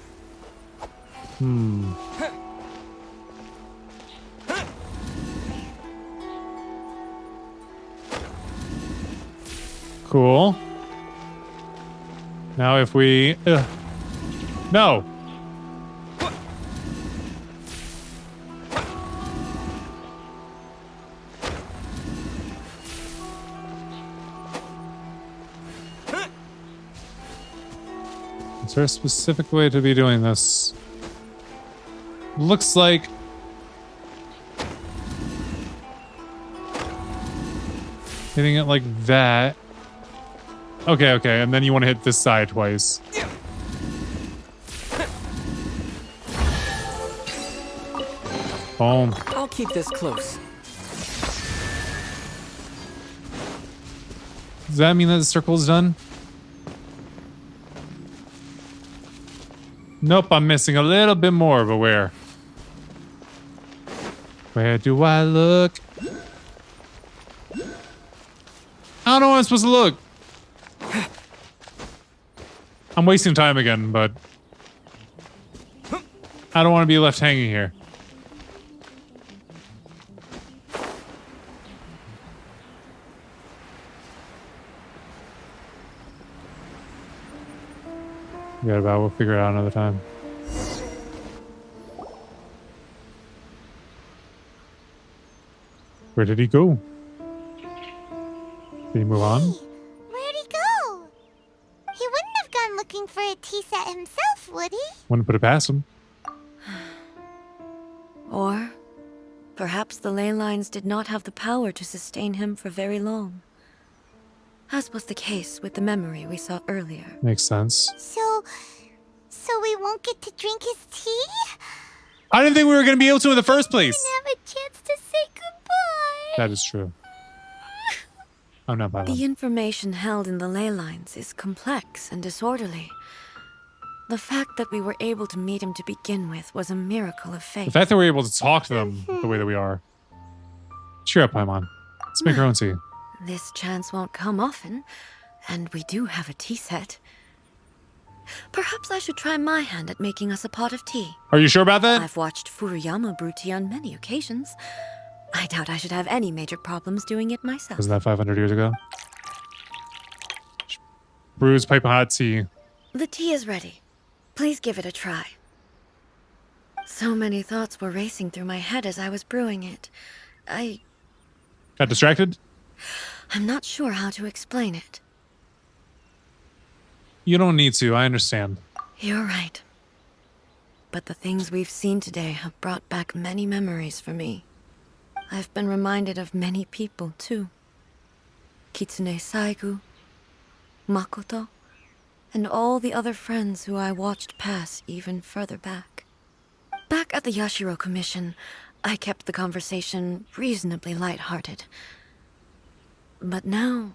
Cool. Now if we... No. there a specific way to be doing this? Looks like hitting it like that. Okay, okay, and then you want to hit this side twice. Boom.
I'll keep this close.
Does that mean that the circle's done? Nope, I'm missing a little bit more, but where? Where do I look? I don't know where I'm supposed to look. I'm wasting time again, but I don't want to be left hanging here. Forget about it. We'll figure it out another time. Where did he go? Did he move on?
Where'd he go? He wouldn't have gone looking for a tea set himself, would he?
Wouldn't put it past him.
Or perhaps the ley lines did not have the power to sustain him for very long. As was the case with the memory we saw earlier.
Makes sense.
So we won't get to drink his tea?
I didn't think we were going to be able to in the first place.
We didn't have a chance to say goodbye.
That is true. I'm not buying
The
them.
information held in the ley lines is complex and disorderly. The fact that we were able to meet him to begin with was a miracle of fate.
The fact that we're able to talk to them the way that we are. Cheer up, Paimon. Let's make our own tea.
This chance won't come often, and we do have a tea set. Perhaps I should try my hand at making us a pot of tea.
Are you sure about that?
I've watched Furuyama brew tea on many occasions. I doubt I should have any major problems doing it myself.
Wasn't that 500 years ago? Brews piping hot tea.
The tea is ready. Please give it a try. So many thoughts were racing through my head as I was brewing it.
Got distracted?
I'm not sure how to explain it.
You don't need to. I understand.
You're right. But the things we've seen today have brought back many memories for me. I've been reminded of many people, too. Kitsune Saigu, Makoto, and all the other friends who I watched pass even further back. Back at the Yashiro Commission, I kept the conversation reasonably lighthearted. But now,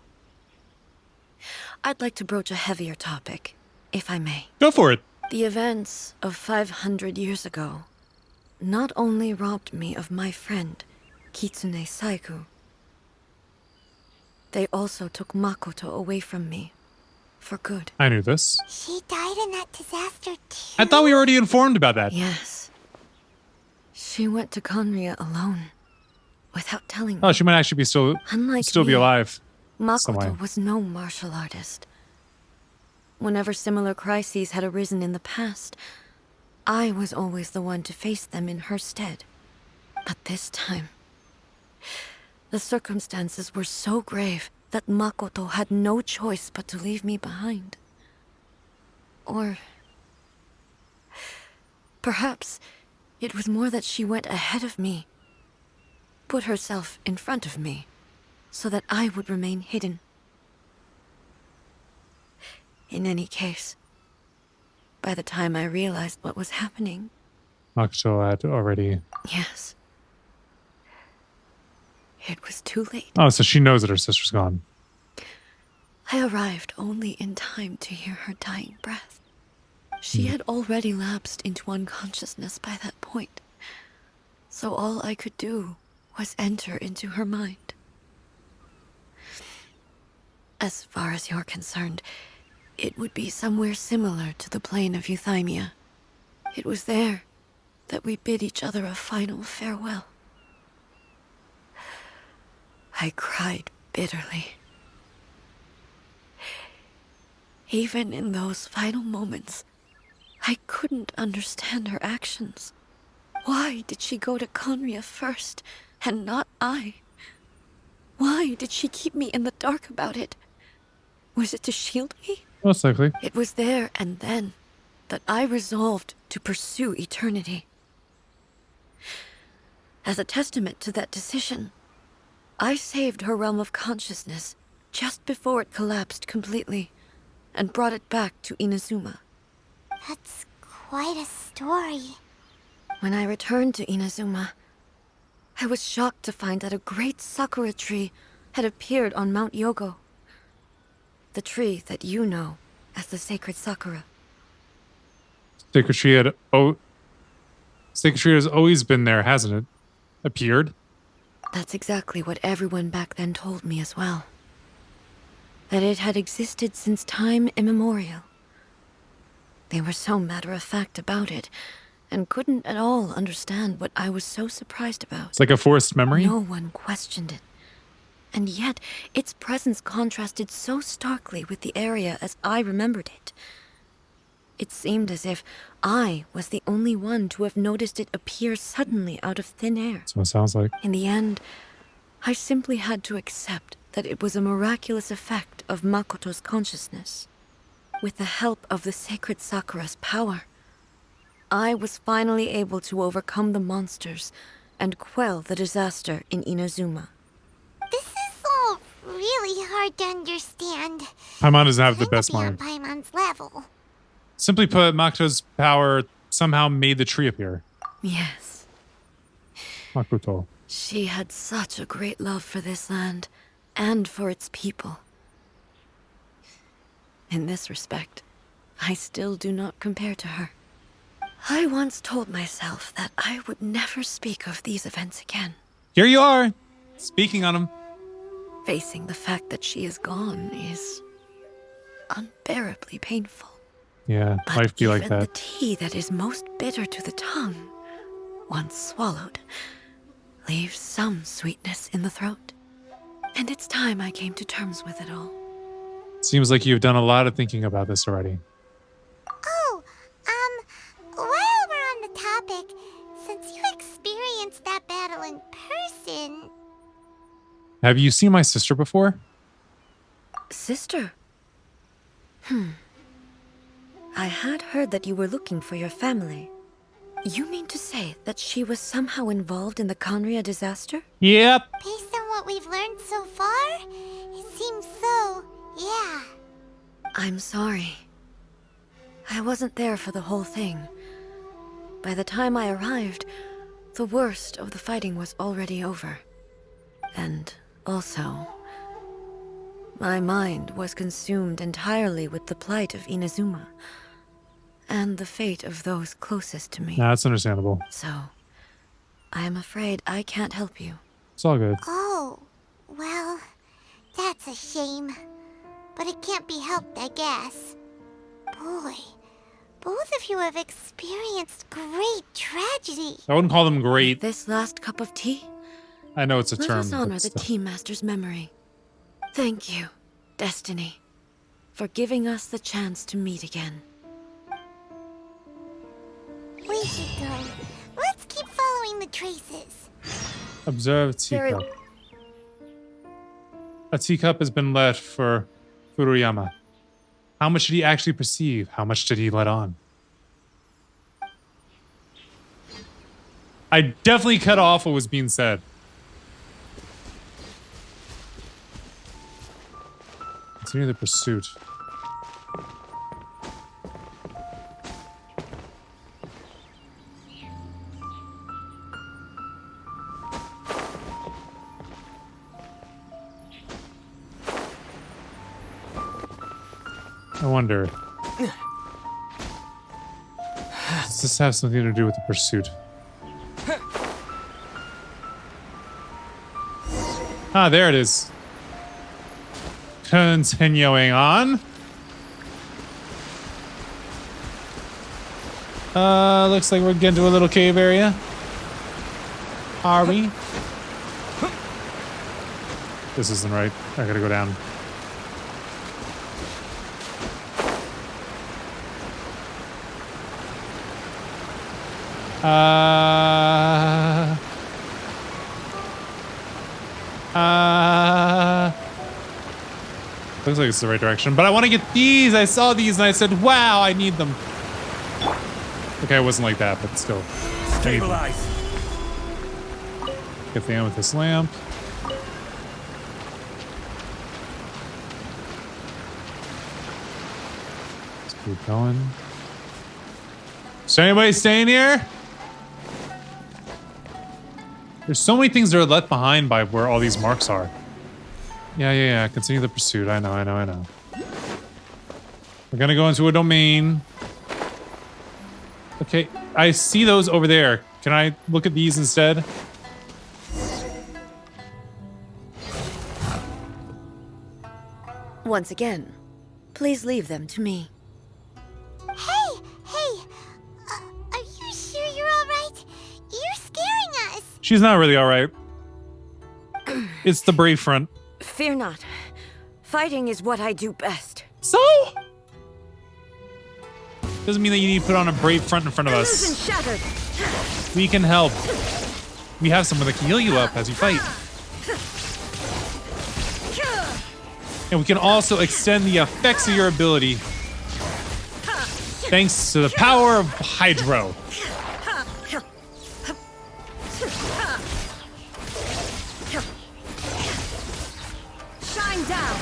I'd like to broach a heavier topic, if I may.
Go for it.
The events of 500 years ago not only robbed me of my friend, Kitsune Saigu, they also took Makoto away from me for good.
I knew this.
She died in that disaster too.
I thought we were already informed about that.
Yes. She went to Conria alone, without telling me.
Oh, she might actually be still
Unlike
be
me,
alive. some way.
Makoto was no martial artist. Whenever similar crises had arisen in the past, I was always the one to face them in her stead. But this time, the circumstances were so grave that Makoto had no choice but to leave me behind. Or perhaps it was more that she went ahead of me, put herself in front of me, so that I would remain hidden. In any case, by the time I realized what was happening...
Makoto had already...
Yes. It was too late.
Oh, so she knows that her sister's gone.
I arrived only in time to hear her dying breath. She had already lapsed into unconsciousness by that point, so all I could do was enter into her mind. As far as you're concerned, it would be somewhere similar to the plane of Euthymia. It was there that we bid each other a final farewell. I cried bitterly. Even in those final moments, I couldn't understand her actions. Why did she go to Conria first, and not I? Why did she keep me in the dark about it? Was it to shield me?
Most likely.
It was there and then that I resolved to pursue eternity. As a testament to that decision, I saved her realm of consciousness just before it collapsed completely and brought it back to Inazuma.
That's quite a story.
When I returned to Inazuma, I was shocked to find that a great sakura tree had appeared on Mount Yogo. The tree that you know as the sacred sakura.
Sacred tree has always been there, hasn't it? Appeared.
That's exactly what everyone back then told me as well. That it had existed since time immemorial. They were so matter-of-fact about it, and couldn't at all understand what I was so surprised about.
It's like a forced memory.
No one questioned it. And yet, its presence contrasted so starkly with the area as I remembered it. It seemed as if I was the only one to have noticed it appear suddenly out of thin air.
That's what it sounds like.
In the end, I simply had to accept that it was a miraculous effect of Makoto's consciousness. With the help of the sacred Sakura's power, I was finally able to overcome the monsters and quell the disaster in Inazuma.
This is all really hard to understand.
Paimon doesn't have the
Kinda
best mind.
beyond Paimon's level.
Simply put, Makoto's power somehow made the tree appear.
Yes.
Makoto.
She had such a great love for this land and for its people. In this respect, I still do not compare to her. I once told myself that I would never speak of these events again.
Here you are, speaking on them.
Facing the fact that she is gone is unbearably painful.
Yeah,
But
life be like
even
that.
the tea that is most bitter to the tongue, once swallowed, leaves some sweetness in the throat. And it's time I came to terms with it all.
Seems like you've done a lot of thinking about this already.
Oh, while we're on the topic, since you experienced that battle in person...
Have you seen my sister before?
Sister? I had heard that you were looking for your family. You mean to say that she was somehow involved in the Conria disaster?
Yep.
Based on what we've learned so far, it seems so, yeah.
I'm sorry. I wasn't there for the whole thing. By the time I arrived, the worst of the fighting was already over. And also, my mind was consumed entirely with the plight of Inazuma and the fate of those closest to me.
Nah, that's understandable.
So, I am afraid I can't help you.
It's all good.
Oh, well, that's a shame. But it can't be helped, I guess. Boy, both of you have experienced great tragedy.
I wouldn't call them great.
This last cup of tea?
I know it's a
Let
term.
us honor
but
the
still.
Tea Master's memory. Thank you, Destiny, for giving us the chance to meet again.
We should go. Let's keep following the traces.
Observe
Very-
teacup. A teacup has been left for Furuyama. How much did he actually perceive? How much did he let on? I definitely cut off what was being said. Continue the pursuit. I wonder. Does this have something to do with the pursuit? Ah, there it is. Continuing on. Looks like we're getting to a little cave area. Are we? This isn't right. I gotta go down. Looks like it's the right direction, but I want to get these. I saw these and I said, wow, I need them. Okay, it wasn't like that, but still.
Stabilize.
Get the end with this lamp. Let's keep going. Is anybody staying here? There's so many things that are left behind by where all these marks are. Yeah. Continue the pursuit. I know. We're gonna go into a domain. Okay, I see those over there. Can I look at these instead?
Once again, please leave them to me.
Hey! Are you sure you're alright? You're scaring us!
She's not really alright. It's the brave front.
Fear not. Fighting is what I do best.
So? Doesn't mean that you need to put on a brave front in front of us.
Illusion shattered.
We can help. We have someone that can heal you up as you fight. And we can also extend the effects of your ability thanks to the power of Hydro.
Shine down.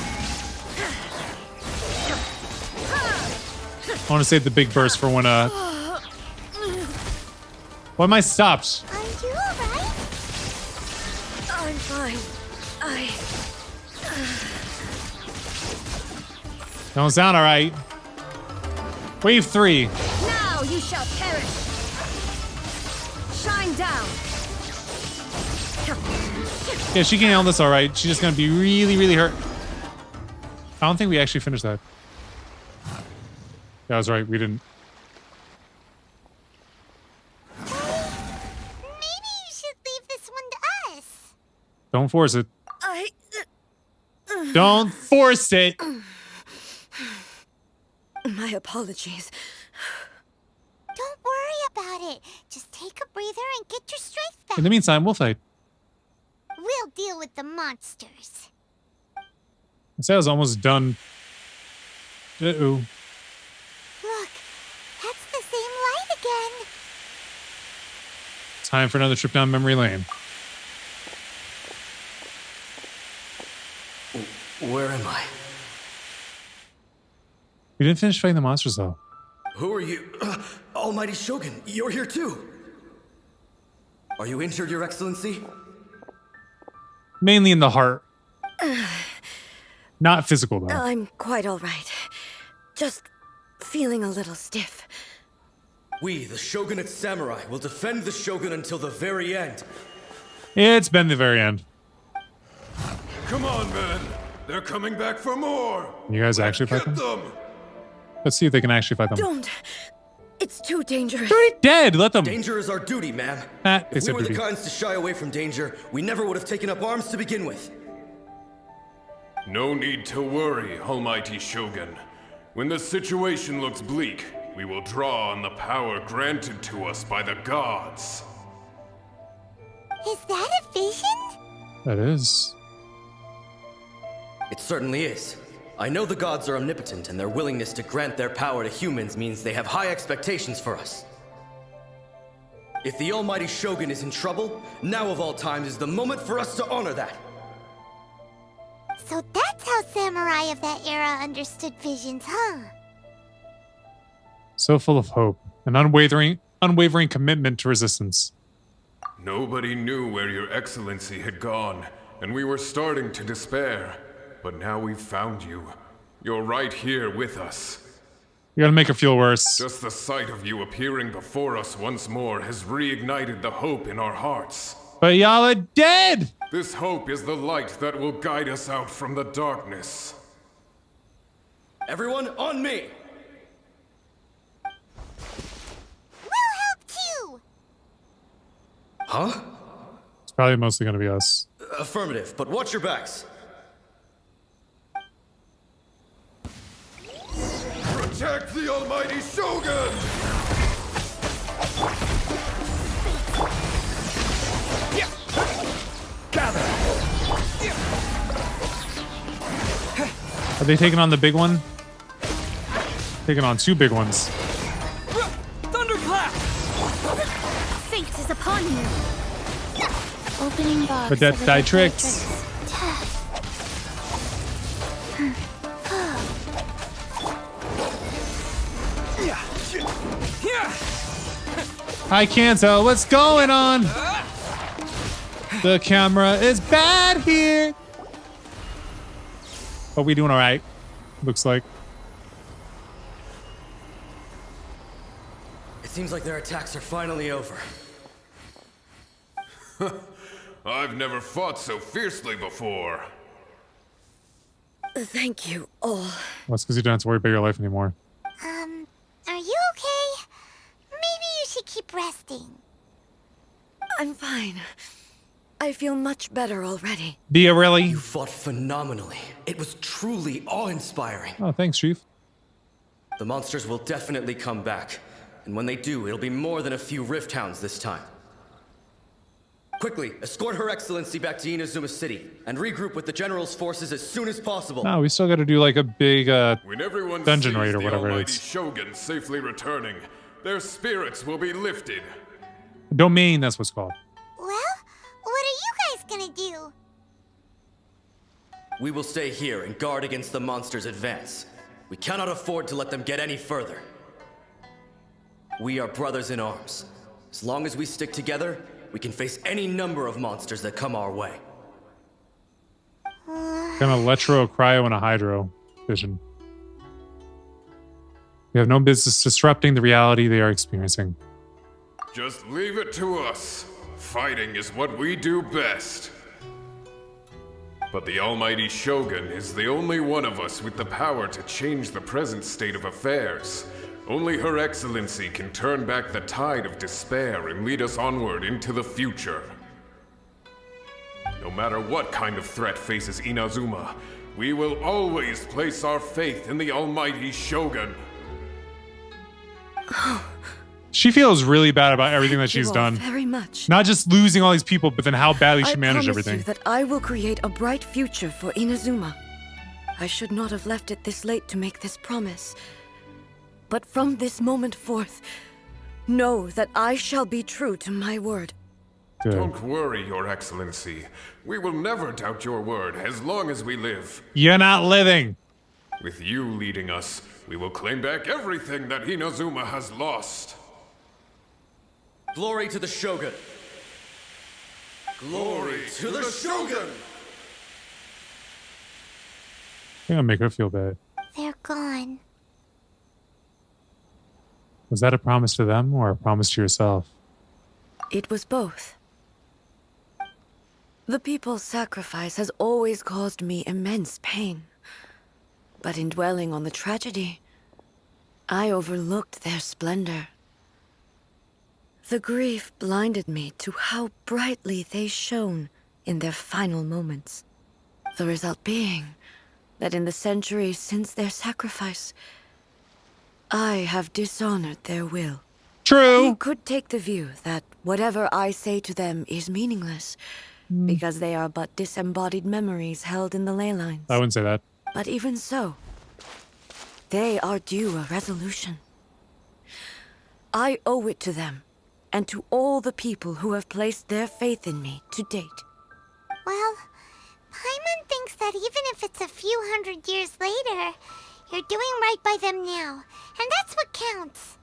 I want to save the big burst for when why am I stopped?
Are you alright?
I'm fine.
Don't sound alright. Wave 3.
Now you shall perish. Shine down.
Yeah, she can handle this alright. She's just gonna be really, really hurt. I don't think we actually finished that. Yeah, I was right. We didn't.
Maybe you should leave this one to us.
Don't force it. Don't force it.
My apologies.
Don't worry about it. Just take a breather and get your strength back.
In the meantime, we'll fight.
We'll deal with the monsters.
I said I was almost done. Uh-oh.
Look, that's the same light again.
Time for another trip down memory lane.
Where am I?
We didn't finish fighting the monsters, though.
Who are you? Almighty Shogun, you're here too. Are you injured, Your Excellency?
Mainly in the heart. Not physical, though.
I'm quite all right. Just feeling a little stiff.
We, the Shogunate Samurai, will defend the Shogun until the very end.
It's been the very end.
Come on, men. They're coming back for more.
You guys actually fight them?
them?
Let's see if they can actually fight them.
Don't. It's too dangerous.
They're already dead. Let them.
Danger is our duty, ma'am.
Ah,
If
it's
we
a
were the
duty.
kinds to shy away from danger, we never would have taken up arms to begin with.
No need to worry, Almighty Shogun. When the situation looks bleak, we will draw on the power granted to us by the gods.
Is that a vision?
That is.
It certainly is. I know the gods are omnipotent, and their willingness to grant their power to humans means they have high expectations for us. If the Almighty Shogun is in trouble, now of all times is the moment for us to honor that.
So that's how samurai of that era understood visions, huh?
So full of hope. An unwavering commitment to resistance.
Nobody knew where your excellency had gone, and we were starting to despair. But now we've found you. You're right here with us.
You gotta make her feel worse.
Just the sight of you appearing before us once more has reignited the hope in our hearts.
But y'all are dead!
This hope is the light that will guide us out from the darkness.
Everyone, on me!
We'll help too!
Huh?
It's probably mostly gonna be us.
Affirmative, but watch your backs.
Protect the Almighty Shogun!
Gather!
Are they taking on the big one? Taking on two big ones.
Thunderclap!
fate is upon you. Opening box.
But that die tricks. I can't tell what's going on. The camera is bad here. But we doing all right. Looks like.
It seems like their attacks are finally over.
I've never fought so fiercely before.
Thank you all.
Well, that's because you don't have to worry about your life anymore.
Are you okay? Maybe you should keep resting.
I'm fine. I feel much better already.
Do you really?
You fought phenomenally. It was truly awe-inspiring.
Oh, thanks, Chief.
The monsters will definitely come back. And when they do, it'll be more than a few Rift Hounds this time. Quickly, escort Her Excellency back to Inazuma City, and regroup with the General's forces as soon as possible.
No, we still got to do like a big
When everyone
dungeon
sees
raid or
the
whatever it
Almighty
is.
Shogun safely returning, their spirits will be lifted.
Domain, that's what's called.
Well, what are you guys gonna do?
We will stay here and guard against the monsters' advance. We cannot afford to let them get any further. We are brothers in arms. As long as we stick together, we can face any number of monsters that come our way.
An electro, a cryo, and a hydro vision. We have no business disrupting the reality they are experiencing.
Just leave it to us. Fighting is what we do best. But the Almighty Shogun is the only one of us with the power to change the present state of affairs. Only Her Excellency can turn back the tide of despair and lead us onward into the future. No matter what kind of threat faces Inazuma, we will always place our faith in the Almighty Shogun.
She feels really bad about everything that
Thank you
she's
all
done.
very much.
Not just losing all these people, but then how badly she managed
I promise
everything.
you that I will create a bright future for Inazuma. I should not have left it this late to make this promise. But from this moment forth, know that I shall be true to my word.
Good.
Don't worry, Your Excellency. We will never doubt your word as long as we live.
You're not living.
With you leading us, we will claim back everything that Inazuma has lost.
Glory to the Shogun! Glory to the Shogun!
I'm gonna make her feel bad.
They're gone.
Was that a promise to them or a promise to yourself?
It was both. The people's sacrifice has always caused me immense pain. But in dwelling on the tragedy, I overlooked their splendor. The grief blinded me to how brightly they shone in their final moments. The result being that in the centuries since their sacrifice, I have dishonored their will.
True.
You could take the view that whatever I say to them is meaningless, because they are but disembodied memories held in the ley lines.
I wouldn't say that.
But even so, they are due a resolution. I owe it to them, and to all the people who have placed their faith in me to date.
Well, Paimon thinks that even if it's a few hundred years later, you're doing right by them now, and that's what counts.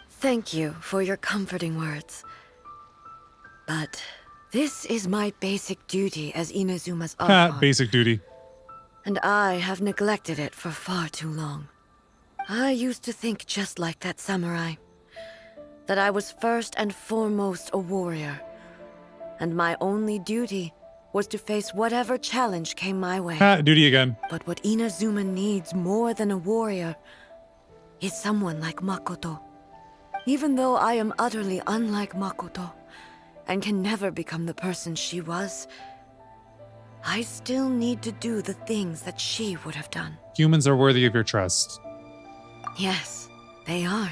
Thank you for your comforting words. But this is my basic duty as Inazuma's Archon.
Basic duty.
And I have neglected it for far too long. I used to think just like that samurai. That I was first and foremost a warrior. And my only duty was to face whatever challenge came my way.
Duty again.
But what Inazuma needs more than a warrior is someone like Makoto. Even though I am utterly unlike Makoto, and can never become the person she was, I still need to do the things that she would have done.
Humans are worthy of your trust.
Yes, they are.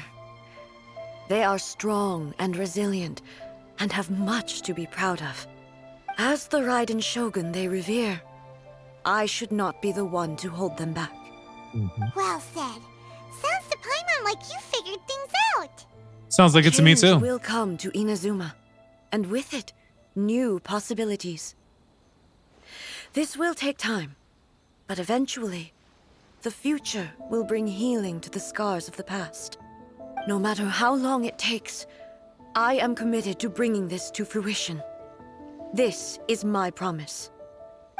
They are strong and resilient, and have much to be proud of. As the Raiden Shogun they revere, I should not be the one to hold them back.
Well said. Sounds to Paimon like you figured things out.
Sounds like it's a me
Change
too.
will come to Inazuma, and with it, new possibilities. This will take time, but eventually, the future will bring healing to the scars of the past. No matter how long it takes, I am committed to bringing this to fruition. This is my promise.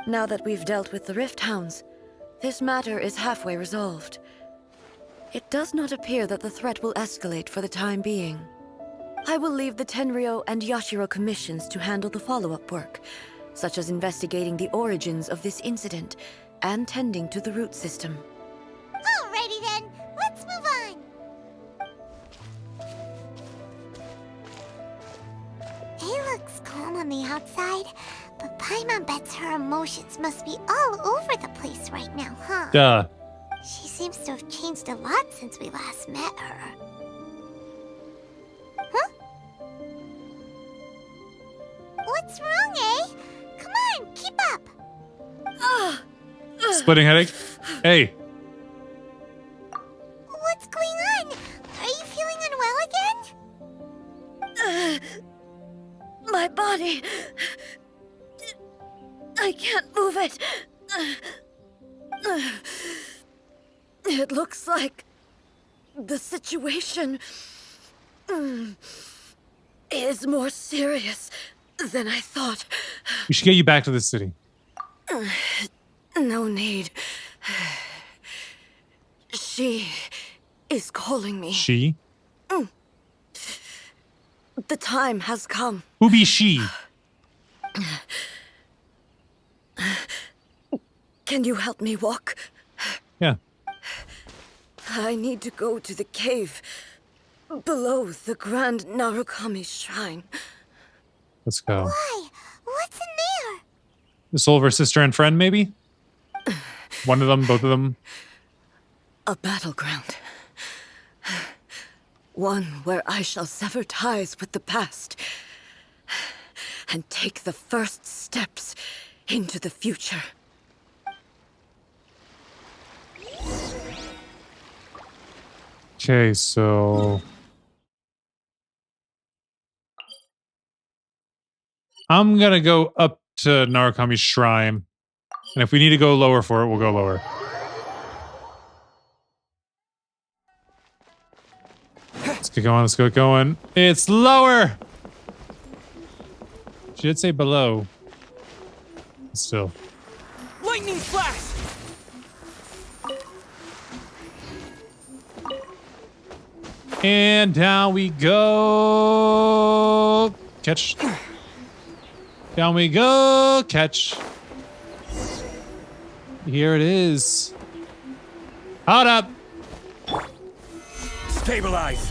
Now that we've dealt with the Rift Hounds, this matter is halfway resolved. It does not appear that the threat will escalate for the time being. I will leave the Tenryo and Yashiro commissions to handle the follow-up work, such as investigating the origins of this incident and tending to the root system.
Alrighty then, let's move on. It looks calm on the outside, but Paimon bets her emotions must be all over the place right now, huh?
Duh.
She seems to have changed a lot since we last met her. Huh? What's wrong, eh? Come on, keep up.
Splitting headache. Hey.
What's going on? Are you feeling unwell again?
My body... I can't move it. It looks like the situation is more serious than I thought.
We should get you back to the city.
No need. She is calling me.
She?
The time has come.
Who be she?
Can you help me walk?
Yeah.
I need to go to the cave below the Grand Narukami Shrine.
Let's go.
Why? What's in there?
The soul of her sister and friend, maybe? One of them, both of them.
A battleground. One where I shall sever ties with the past and take the first steps into the future.
Okay, so... I'm gonna go up to Narukami's shrine. And if we need to go lower for it, we'll go lower. Let's get going, let's get going. It's lower! She did say below. Still.
Lightning flash!
And down we go. Catch. Down we go. Catch. Here it is. Hold up.
Stabilize.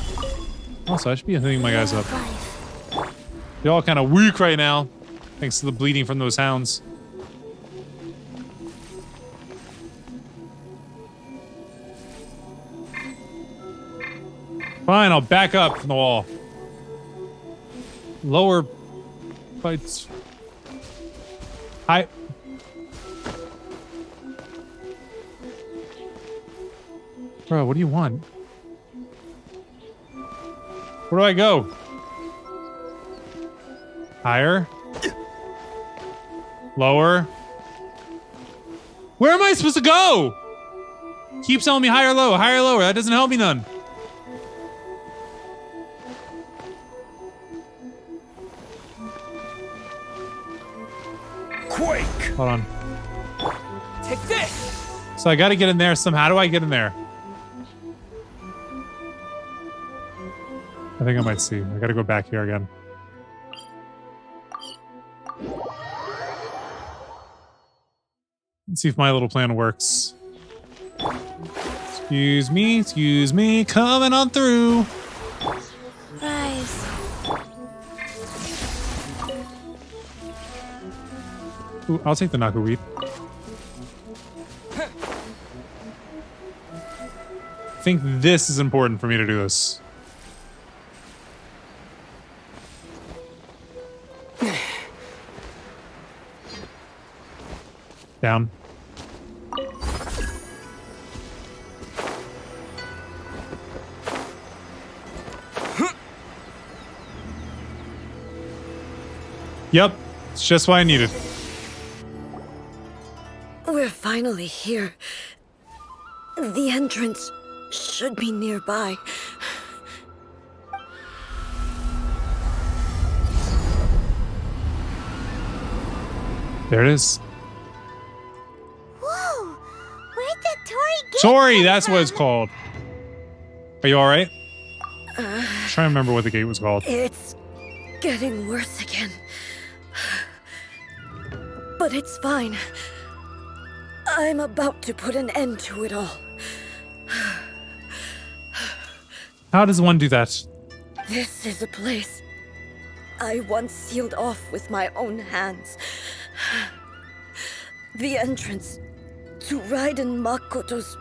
Also, I should be hitting my guys up. They're all kind of weak right now, thanks to the bleeding from those hounds. Fine, I'll back up from the wall. Lower fights. Bro, what do you want? Where do I go? Higher? Lower? Where am I supposed to go? Keep telling me higher, low, higher, lower. That doesn't help me none.
Quake!
Hold on.
Take this!
So I gotta get in there somehow. How do I get in there? I think I might see. I gotta go back here again. Let's see if my little plan works. Excuse me, coming on through.
Rise.
Ooh, I'll take the knockerweed. I think this is important for me to do this. Down. Yep, it's just what I needed.
We're finally here. The entrance should be nearby.
There it is.
Whoa! Where'd that Tori get
Tori,
come
that's
from?
what it's called. Are you alright? I'm trying to remember what the gate was called.
It's getting worse again. But it's fine. I'm about to put an end to it all.
How does one do that?
This is a place I once sealed off with my own hands. The entrance to Raiden Makoto's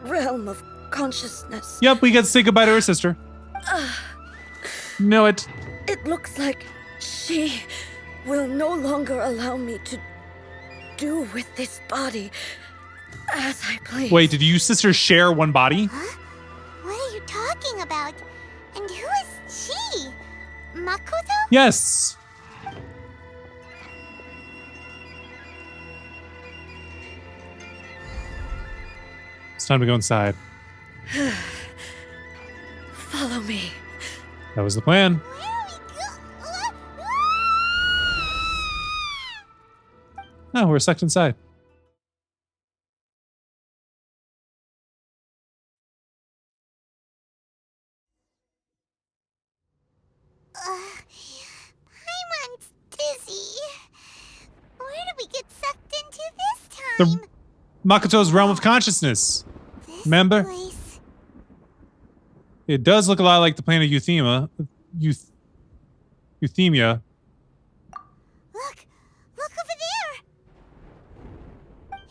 realm of consciousness.
Yep, we get to say goodbye to her sister. Know it.
It looks like she will no longer allow me to do with this body as I please.
Wait, did you sisters share one body?
Huh? What are you talking about? And who is she? Makoto?
Yes. It's time to go inside.
Follow me.
That was the plan.
Where are we go?
Oh, we're sucked inside.
Paimon's dizzy. Where did we get sucked into this
The
time?
Makoto's realm of consciousness.
This
Remember?
place.
It does look a lot like the planet Euthymia. Euthymia.
Look over there.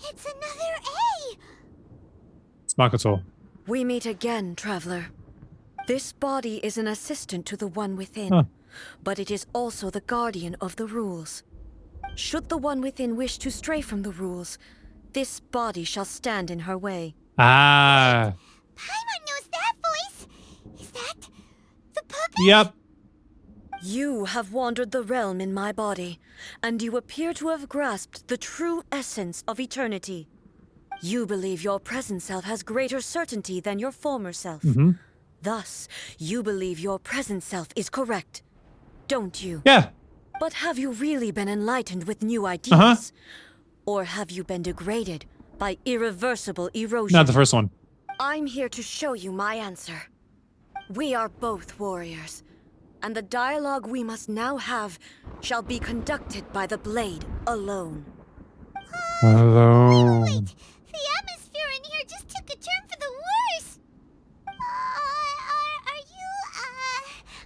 It's another A.
It's Makoto.
We meet again, traveler. This body is an assistant to the one within,
Huh.
but it is also the guardian of the rules. Should the one within wish to stray from the rules, this body shall stand in her way.
Ah.
Paimon knows that voice. Is that the puppet?
Yep.
You have wandered the realm in my body, and you appear to have grasped the true essence of eternity. You believe your present self has greater certainty than your former self.
Mm-hmm.
Thus, you believe your present self is correct, don't you?
Yeah.
But have you really been enlightened with new ideas?
Uh-huh.
Or have you been degraded by irreversible erosion?
Not the first one.
I'm here to show you my answer. We are both warriors, and the dialogue we must now have shall be conducted by the blade alone.
Hello.
Wait, the atmosphere in here just took a turn for the worse.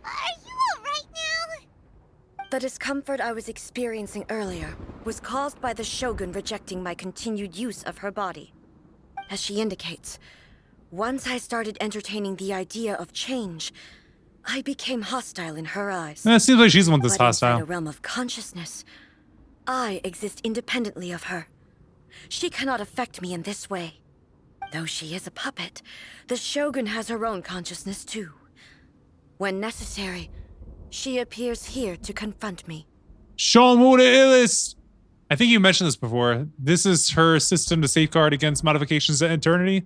Are you all right now?
The discomfort I was experiencing earlier was caused by the Shogun rejecting my continued use of her body. As she indicates, once I started entertaining the idea of change, I became hostile in her eyes.
It seems like she's the one that's
But inside
hostile.
a realm of consciousness, I exist independently of her. She cannot affect me in this way. Though she is a puppet, the Shogun has her own consciousness too. When necessary, she appears here to confront me.
Show 'em who the illest. I think you mentioned this before. This is her system to safeguard against modifications to eternity.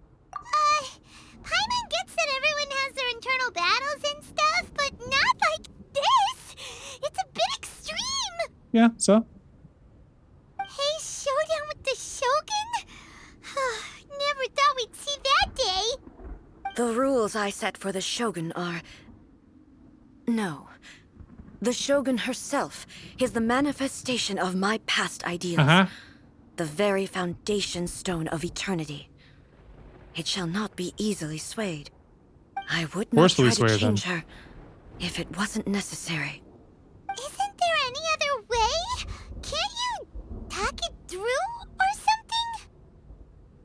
Paimon gets that everyone has their internal battles and stuff, but not like this. It's a bit extreme.
Yeah, so?
Hey, showdown with the Shogun? Never thought we'd see that day.
The rules I set for the Shogun are... No. The Shogun herself is the manifestation of my past ideals.
Uh-huh.
The very foundation stone of eternity. It shall not be easily swayed. I would not
Forcefully
try to
swayed,
change her if it wasn't necessary.
Isn't there any other way? Can't you talk it through or something?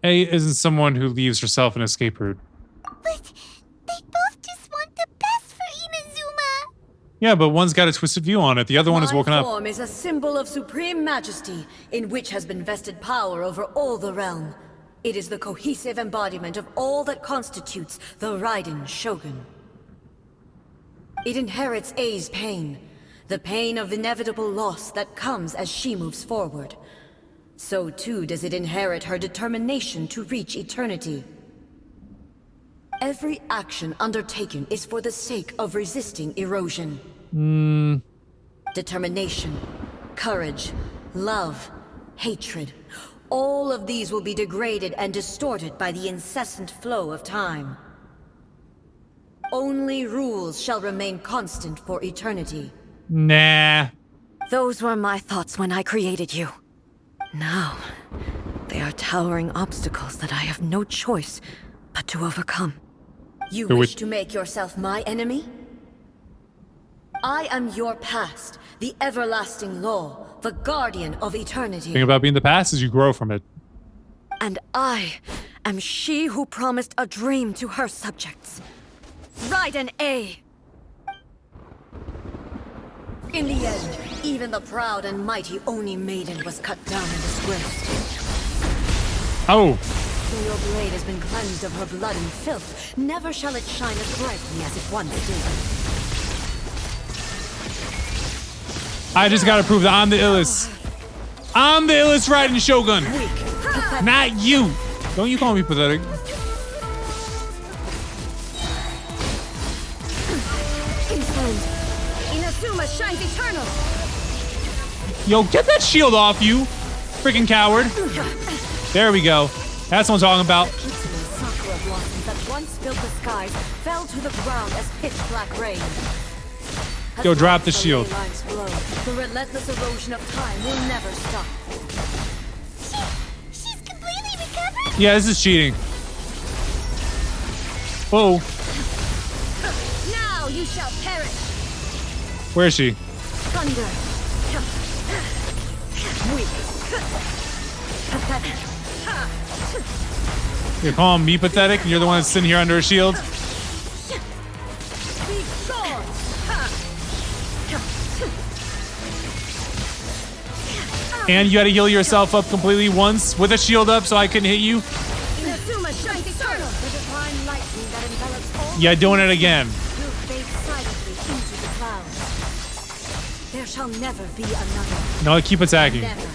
A isn't someone who leaves herself an escape route.
But they both just want the best for Inazuma.
Yeah, but one's got a twisted view on it. The other one is woken
My
up.
form is a symbol of supreme majesty, in which has been vested power over all the realm. It is the cohesive embodiment of all that constitutes the Raiden Shogun. It inherits A's pain, The pain of inevitable loss that comes as she moves forward. So too does it inherit her determination to reach eternity. Every action undertaken is for the sake of resisting erosion. Determination, courage, love, hatred. All of these will be degraded and distorted by the incessant flow of time. Only rules shall remain constant for eternity.
Nah.
Those were my thoughts when I created you. Now, they are towering obstacles that I have no choice but to overcome. You wish to make yourself my enemy? I am your past, the everlasting law, the guardian of eternity.
The thing about being the past is you grow from it.
And I am she who promised a dream to her subjects. Raiden A. In the end, even the proud and mighty Oni Maiden was cut down and disgraced.
Oh.
Though your blade has been cleansed of her blood and filth, never shall it shine as brightly as it once did.
I just gotta prove that I'm the illest. I'm the illest Raiden Shogun.
Weak.
Not you. Don't you call me pathetic.
Insolent. Inazuma shines eternal.
Yo, get that shield off you, freaking coward. There we go. That's what I'm talking about.
Kitsune sakura blossoms that once filled the skies fell to the ground as pitch black rain.
Yo, drop the shield.
Lines flow, the relentless erosion of time will never stop.
She's completely recovered?
Yeah, this is cheating. Whoa.
Now you shall perish.
Where is she?
Thunder. Weak. Pathetic.
You're calling me pathetic, and you're the one that's sitting here under a shield?
Be gone.
And you had to heal yourself up completely once with a shield up so I couldn't hit you?
Inazuma shines eternal. The divine lightning that envelops all.
Yeah, doing it again.
Will fade silently into the clouds. There shall never be another.
No, keep attacking.
Never.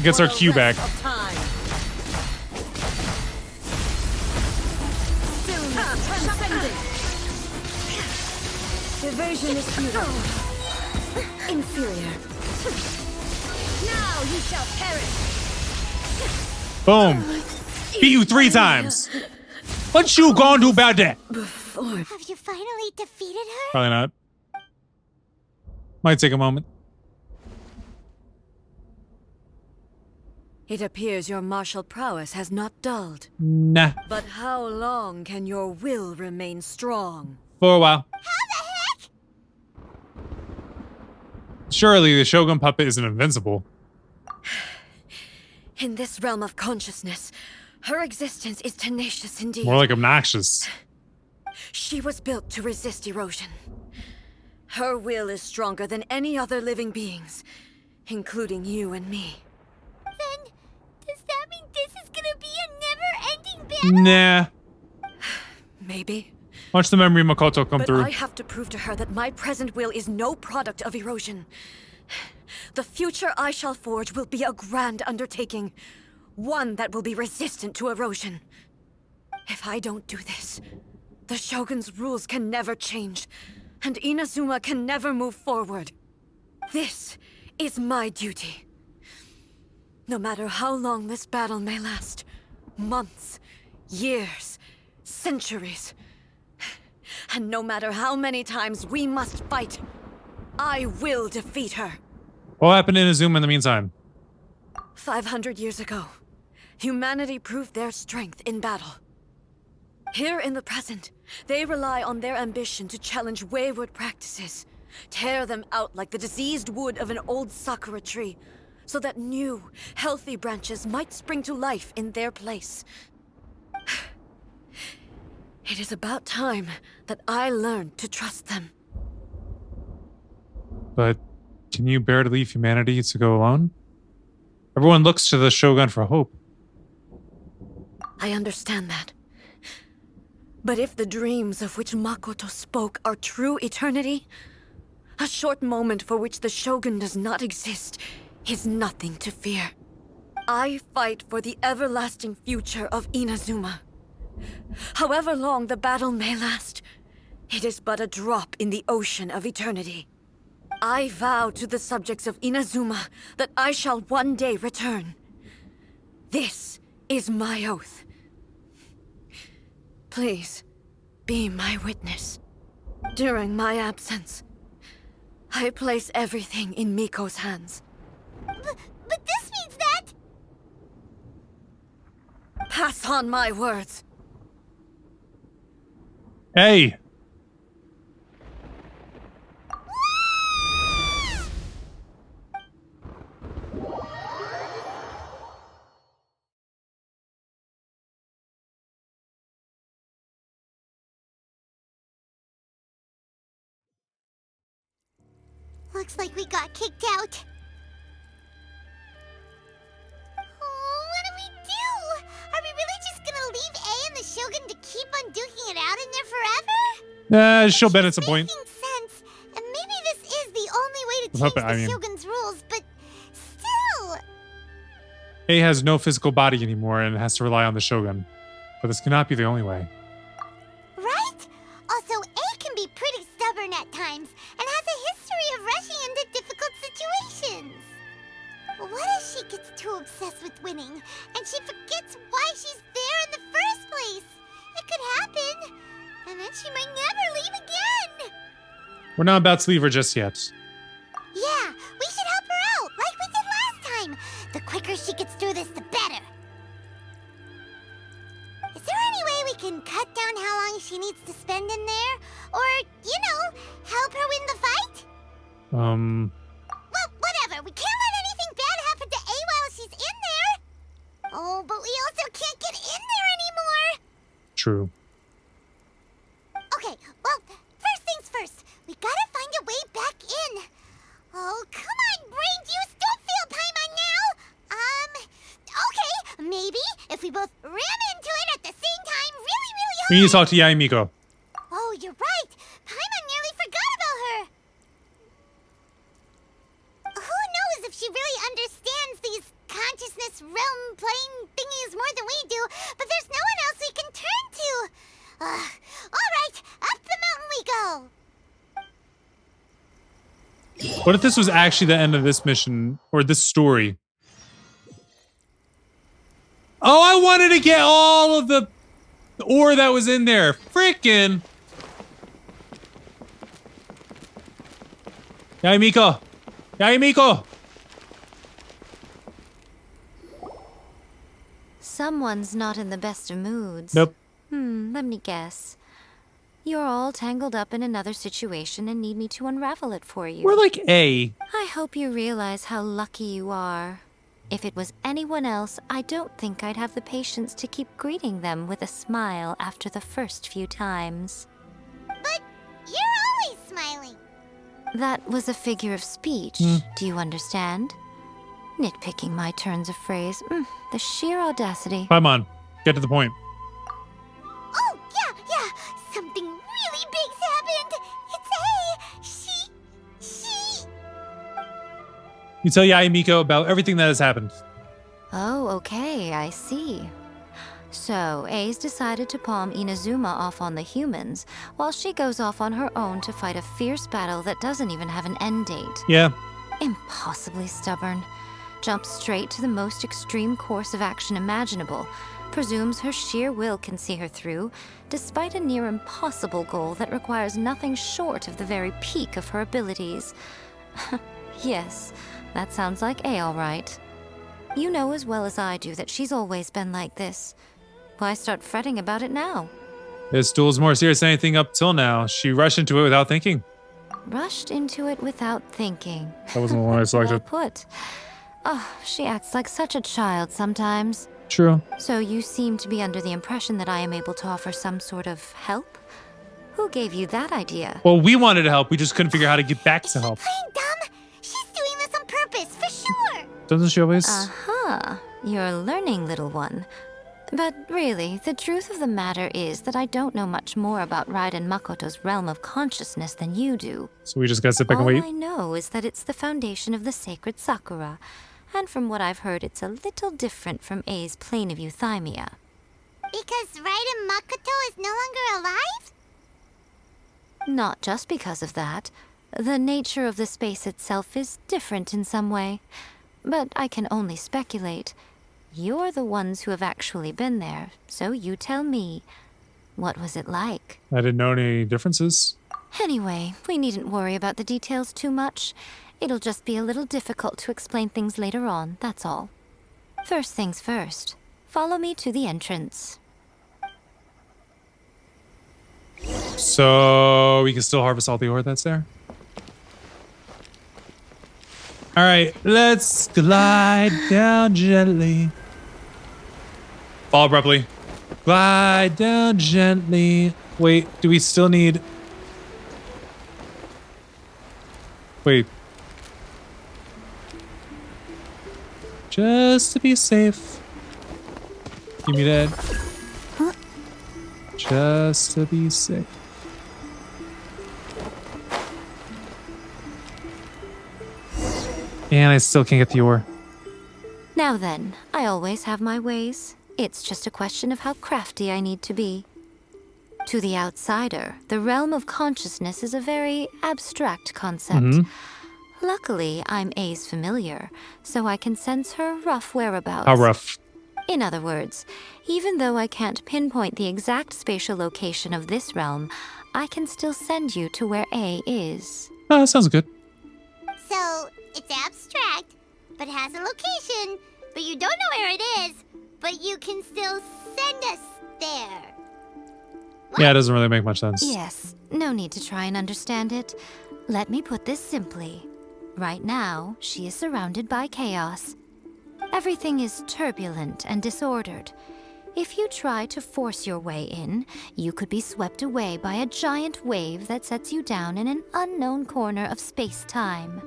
Gets
For
our
the
Q back.
rest of time. Stillness transcendent. Evasion is futile. Inferior. Now you shall perish.
Boom. Beat you 3 times. What you gonna do about that?
Before.
Have you finally defeated her?
Probably not. Might take a moment.
It appears your martial prowess has not dulled.
Nah.
But how long can your will remain strong?
For a while.
How the heck?
Surely the Shogun puppet isn't invincible.
In this realm of consciousness, her existence is tenacious indeed.
More like obnoxious.
She was built to resist erosion. Her will is stronger than any other living beings, including you and me.
Then, does that mean this is gonna be a never-ending battle?
Nah.
Maybe.
Watch the memory Makoto come
But
through.
I have to prove to her that my present will is no product of erosion. The future I shall forge will be a grand undertaking. One that will be resistant to erosion. If I don't do this, the Shogun's rules can never change, and Inazuma can never move forward. This is my duty. No matter how long this battle may last, months, years, centuries, and no matter how many times we must fight, I will defeat her.
What happened in Inazuma in the meantime?
500 years ago, humanity proved their strength in battle. Here in the present, they rely on their ambition to challenge wayward practices, tear them out like the diseased wood of an old sakura tree, so that new, healthy branches might spring to life in their place. It is about time that I learned to trust them.
But can you bear to leave humanity to go alone? Everyone looks to the Shogun for hope.
I understand that. But if the dreams of which Makoto spoke are true eternity, A short moment for which the Shogun does not exist is nothing to fear. I fight for the everlasting future of Inazuma. However long the battle may last, it is but a drop in the ocean of eternity. I vow to the subjects of Inazuma that I shall one day return. This is my oath. Please, be my witness. During my absence, I place everything in Miko's hands.
But this means that...
Pass on my words.
Hey!
Looks like we got kicked out. Oh, what do we do? Are we really just gonna leave A and the Shogun to keep on duking it out in there forever?
She'll bet at some point.
Making sense, and maybe this is the only way to
I'm hoping-
change
I
the
mean-
Shogun's rules, but still.
A has no physical body anymore and has to rely on the Shogun. But this cannot be the only way.
Right? Also, A can be pretty stubborn at times and has a history of rushing into difficult situations. What if she gets too obsessed with winning and she forgets why she's there in the first place? It could happen. And then she might never leave again.
We're not about to leave her just yet.
Yeah, we should help her out, like we did last time. The quicker she gets through this, the better. Is there any way we can cut down how long she needs to spend in there? Or, you know, help her win the fight? Well, whatever. We can't let anything bad happen to A while she's in there. Oh, but we also can't get in there anymore.
True.
Okay, well, first things first. We gotta find a way back in. Oh, come on, brain juice. Don't feel Paimon now. Okay, maybe if we both ram into it at the same time really, really hard.
We need to talk to Yae Miko.
Oh, you're right. Paimon nearly forgot about her. Who knows if she really understands these consciousness realm playing thingies more than we do, but there's no one else we can turn to. All right, up the mountain we go.
What if this was actually the end of this mission or this story? Oh, I wanted to get all of the ore that was in there. Frickin'. Yae Miko. Yae Miko.
Someone's not in the best of moods.
Nope.
Let me guess. You're all tangled up in another situation and need me to unravel it for you.
We're like A.
I hope you realize how lucky you are. If it was anyone else, I don't think I'd have the patience to keep greeting them with a smile after the first few times.
But you're always smiling.
That was a figure of speech. Do you understand? Nitpicking my turns of phrase. The sheer audacity.
Come on. Get to the point.
Oh, yeah. Something really big's happened. It's A. She...
You tell Yae Miko about everything that has happened.
Oh, okay, I see. So, A's decided to palm Inazuma off on the humans, while she goes off on her own to fight a fierce battle that doesn't even have an end date.
Yeah.
Impossibly stubborn. Jumps straight to the most extreme course of action imaginable. Presumes her sheer will can see her through, despite a near impossible goal that requires nothing short of the very peak of her abilities. Yes, that sounds like A all right. You know as well as I do that she's always been like this. Why start fretting about it now?
This duel's more serious than anything up till now. She rushed into it without thinking.
Rushed into it without thinking.
That wasn't the one I
Well
selected.
put. Oh, she acts like such a child sometimes.
True.
So you seem to be under the impression that I am able to offer some sort of help? Who gave you that idea?
Well, we wanted to help. We just couldn't figure out how to get back to help.
Playing dumb? She's doing this on purpose, for sure.
Doesn't she always?
You're learning, little one. But really, the truth of the matter is that I don't know much more about Raiden Makoto's realm of consciousness than you do.
So we just gotta sit back and
All
wait.
I know is that it's the foundation of the sacred Sakura, and from what I've heard, it's a little different from A's plane of euthymia.
Because Raiden Makoto is no longer alive?
Not just because of that. The nature of the space itself is different in some way. But I can only speculate. You're the ones who have actually been there, so you tell me. What was it like?
I didn't know any differences.
Anyway, we needn't worry about the details too much. It'll just be a little difficult to explain things later on, that's all. First things first. Follow me to the entrance.
So we can still harvest all the ore that's there. All right, let's glide down gently. Fall abruptly. Glide down gently. Wait, do we still need... Wait. Just to be safe. Give me that. Just to be safe. And I still can't get the ore.
Now then, I always have my ways. It's just a question of how crafty I need to be. To the outsider, the realm of consciousness is a very abstract concept. Luckily, I'm A's familiar, so I can sense her rough whereabouts.
How rough?
In other words, even though I can't pinpoint the exact spatial location of this realm, I can still send you to where A is.
Oh, that sounds good.
So, it's abstract, but has a location, but you don't know where it is, but you can still send us there.
Yeah, it doesn't really make much sense.
Yes, no need to try and understand it. Let me put this simply. Right now, she is surrounded by chaos. Everything is turbulent and disordered. If you try to force your way in, you could be swept away by a giant wave that sets you down in an unknown corner of space-time.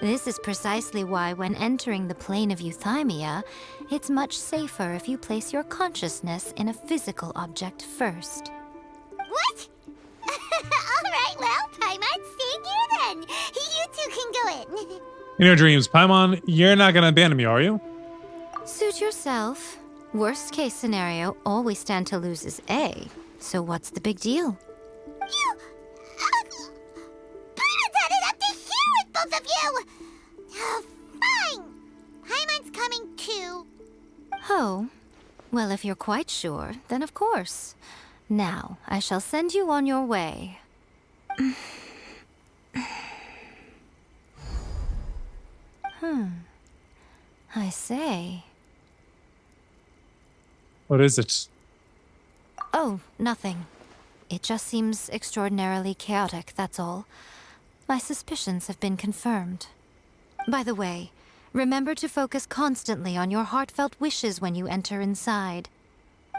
This is precisely why when entering the plane of euthymia, it's much safer if you place your consciousness in a physical object first.
What? Alright, well, Paimon, stay here then. You two can go in.
In your dreams, Paimon, you're not gonna abandon me, are you?
Suit yourself. Worst case scenario, all we stand to lose is A. So what's the big deal?
You... Paimon's had it up to here with both of you! Oh, fine! Paimon's coming too.
Oh, well, if you're quite sure, then of course. Now, I shall send you on your way. I say.
What is it?
Oh, nothing. It just seems extraordinarily chaotic, that's all. My suspicions have been confirmed. By the way, remember to focus constantly on your heartfelt wishes when you enter inside.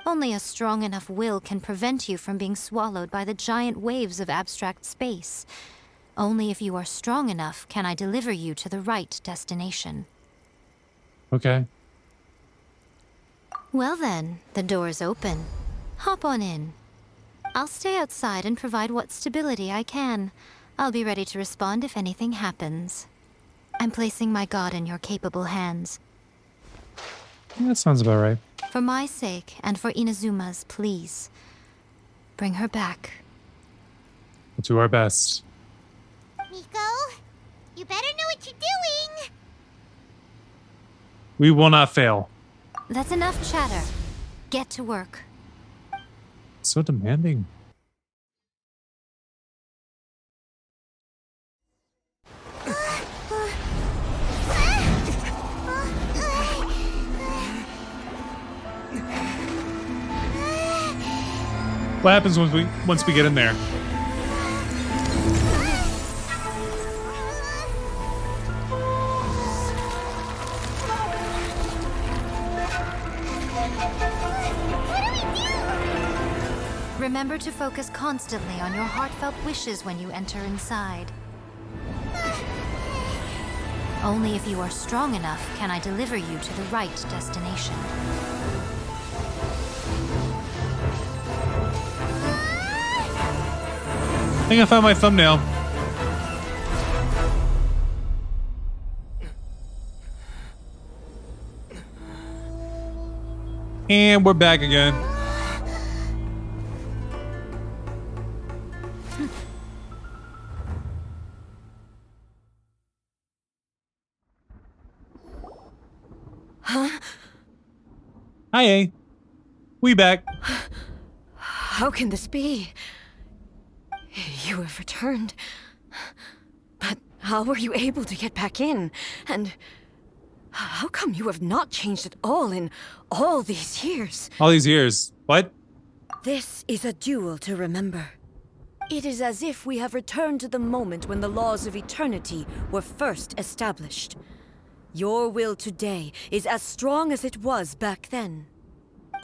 Only a strong enough will can prevent you from being swallowed by the giant waves of abstract space. Only if you are strong enough can I deliver you to the right destination.
Okay.
Well then, the door's open. Hop on in. I'll stay outside and provide what stability I can. I'll be ready to respond if anything happens. I'm placing my god in your capable hands.
Yeah, that sounds about right.
For my sake and for Inazuma's, please. Bring her back.
We'll do our best.
Miko, you better know what you're doing.
We will not fail.
That's enough chatter. Get to work.
So demanding. What happens once we get in there?
Remember to focus constantly on your heartfelt wishes when you enter inside. Only if you are strong enough can I deliver you to the right destination.
I think I found my thumbnail. And we're back again.
Huh?
Hi, A. We back.
How can this be? You have returned. But how were you able to get back in? And how come you have not changed at all in all these years?
All these years. What?
This is a duel to remember. It is as if we have returned to the moment when the laws of eternity were first established. Your will today is as strong as it was back then.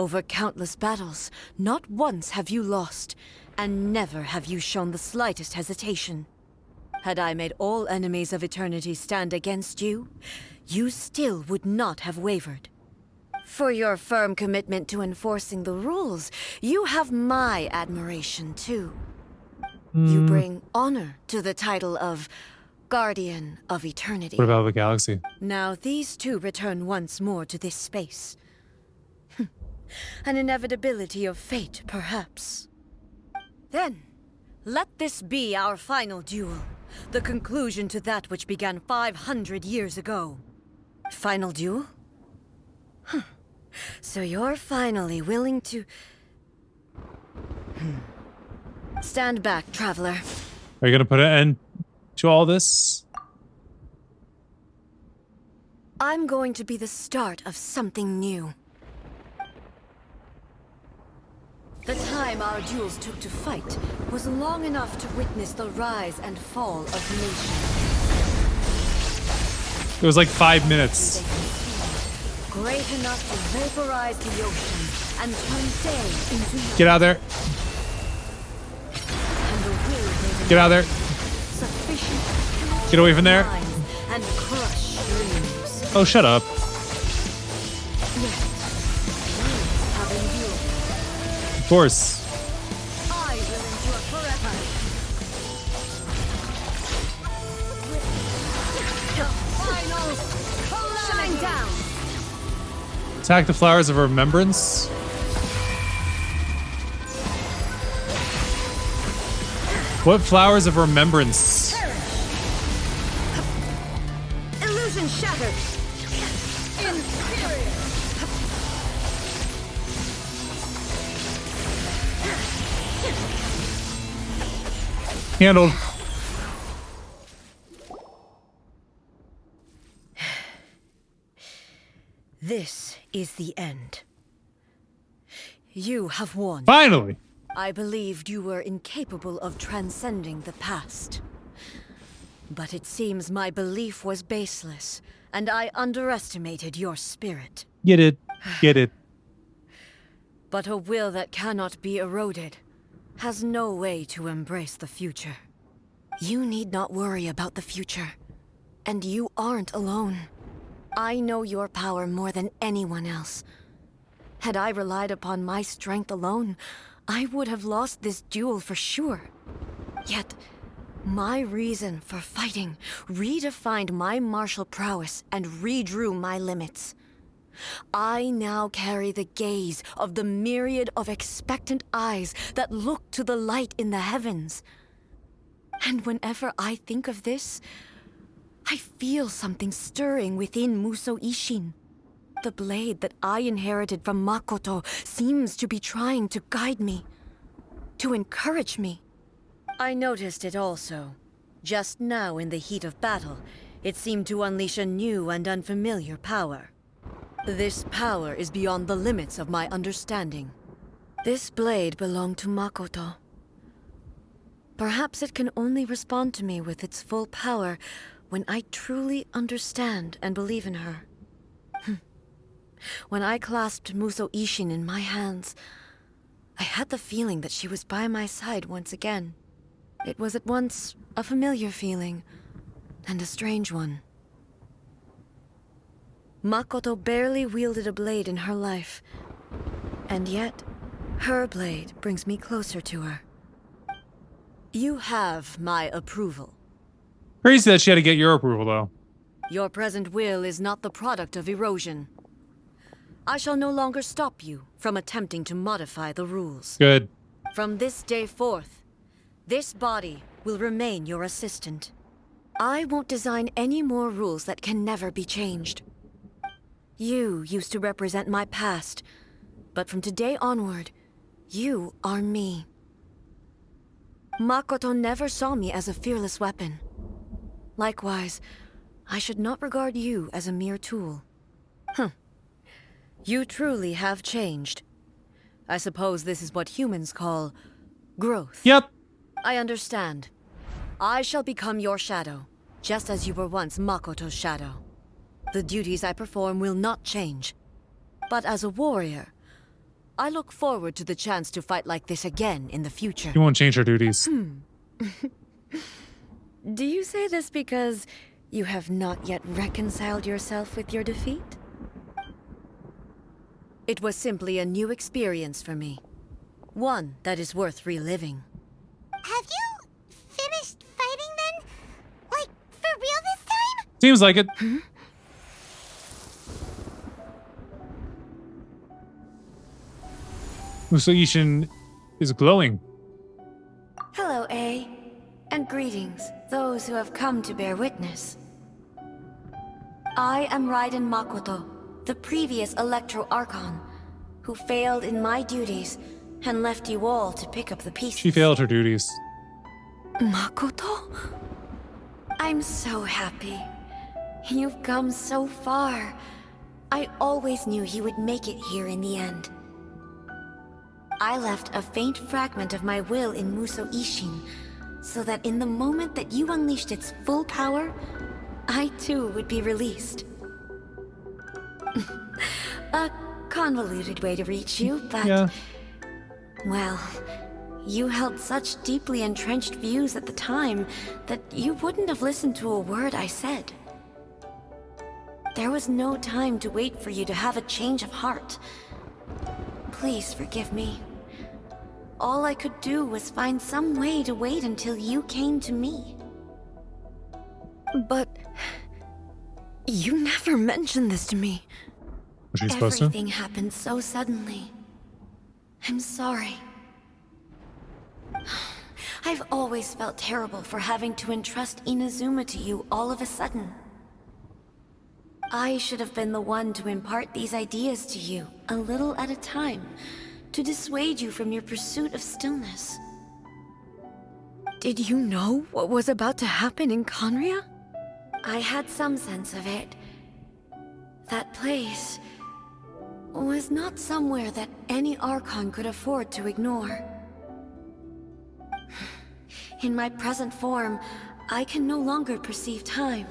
Over countless battles, not once have you lost, and never have you shown the slightest hesitation. Had I made all enemies of eternity stand against you, you still would not have wavered. For your firm commitment to enforcing the rules, you have my admiration too. You bring honor to the title of Guardian of Eternity.
What about the galaxy?
Now these two return once more to this space. An inevitability of fate, perhaps. Then, let this be our final duel. The conclusion to that which began 500 years ago. Final duel? Huh. So you're finally willing to... Stand back, traveler.
Are you gonna put an end to all this?
I'm going to be the start of something new. The time our duels took to fight was long enough to witness the rise and fall of nations.
It was like 5 minutes.
Great enough to vaporize the ocean and turn day into night.
Get out of there.
And the will made
Get out of there.
sufficient
Get away from there.
minds and crush dreams.
Oh, shut up.
Yet, you have endured.
Of course.
I will endure forever. The final shine down.
Attack the flowers of remembrance. What flowers of remembrance?
Illusion shattered. Inferior.
Handled.
This is the end. You have won.
Finally.
I believed you were incapable of transcending the past. But it seems my belief was baseless, and I underestimated your spirit.
Get it. Get it.
But a will that cannot be eroded has no way to embrace the future. You need not worry about the future. And you aren't alone. I know your power more than anyone else. Had I relied upon my strength alone, I would have lost this duel for sure. Yet, my reason for fighting redefined my martial prowess and redrew my limits. I now carry the gaze of the myriad of expectant eyes that look to the light in the heavens. And whenever I think of this, I feel something stirring within Musou Ishin. The blade that I inherited from Makoto seems to be trying to guide me, to encourage me. I noticed it also. Just now in the heat of battle, it seemed to unleash a new and unfamiliar power. This power is beyond the limits of my understanding. This blade belonged to Makoto. Perhaps it can only respond to me with its full power when I truly understand and believe in her. When I clasped Musou Ishin in my hands, I had the feeling that she was by my side once again. It was at once a familiar feeling and a strange one. Makoto barely wielded a blade in her life, and yet her blade brings me closer to her. You have my approval.
Crazy that she had to get your approval, though.
Your present will is not the product of erosion. I shall no longer stop you from attempting to modify the rules.
Good.
From this day forth, this body will remain your assistant. I won't design any more rules that can never be changed. You used to represent my past, but from today onward, you are me. Makoto never saw me as a fearless weapon. Likewise, I should not regard you as a mere tool. You truly have changed. I suppose this is what humans call growth.
Yep.
I understand. I shall become your shadow, just as you were once Makoto's shadow. The duties I perform will not change. But as a warrior, I look forward to the chance to fight like this again in the future.
You won't change her duties.
Do you say this because you have not yet reconciled yourself with your defeat? It was simply a new experience for me. One that is worth reliving.
Have you finished fighting then? Like, for real this time?
Seems like it. Muso-Ishin is glowing.
Hello, A. And greetings, those who have come to bear witness. I am Raiden Makoto, the previous Electro Archon, who failed in my duties and left you all to pick up the pieces.
She failed her duties.
Makoto?
I'm so happy. You've come so far. I always knew you would make it here in the end. I left a faint fragment of my will in Muso-Ishin, so that in the moment that you unleashed its full power, I too would be released. A convoluted way to reach you, but...
Yeah.
Well, you held such deeply entrenched views at the time that you wouldn't have listened to a word I said. There was no time to wait for you to have a change of heart. Please forgive me. All I could do was find some way to wait until you came to me.
But... you never mentioned this to me.
Was she supposed to?
Everything happened so suddenly. I'm sorry. I've always felt terrible for having to entrust Inazuma to you all of a sudden. I should have been the one to impart these ideas to you, a little at a time, to dissuade you from your pursuit of stillness.
Did you know what was about to happen in Conria?
I had some sense of it. That place was not somewhere that any Archon could afford to ignore. In my present form, I can no longer perceive time.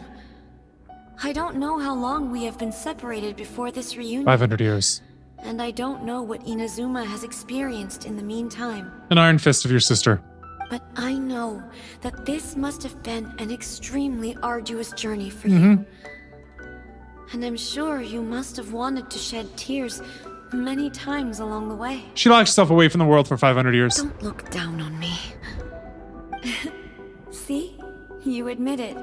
I don't know how long we have been separated before this reunion.
500 years.
And I don't know what Inazuma has experienced in the meantime.
An iron fist of your sister.
But I know that this must have been an extremely arduous journey for you. And I'm sure you must have wanted to shed tears many times along the way.
She locked herself away from the world for 500 years.
Don't look down on me. See? You admit it.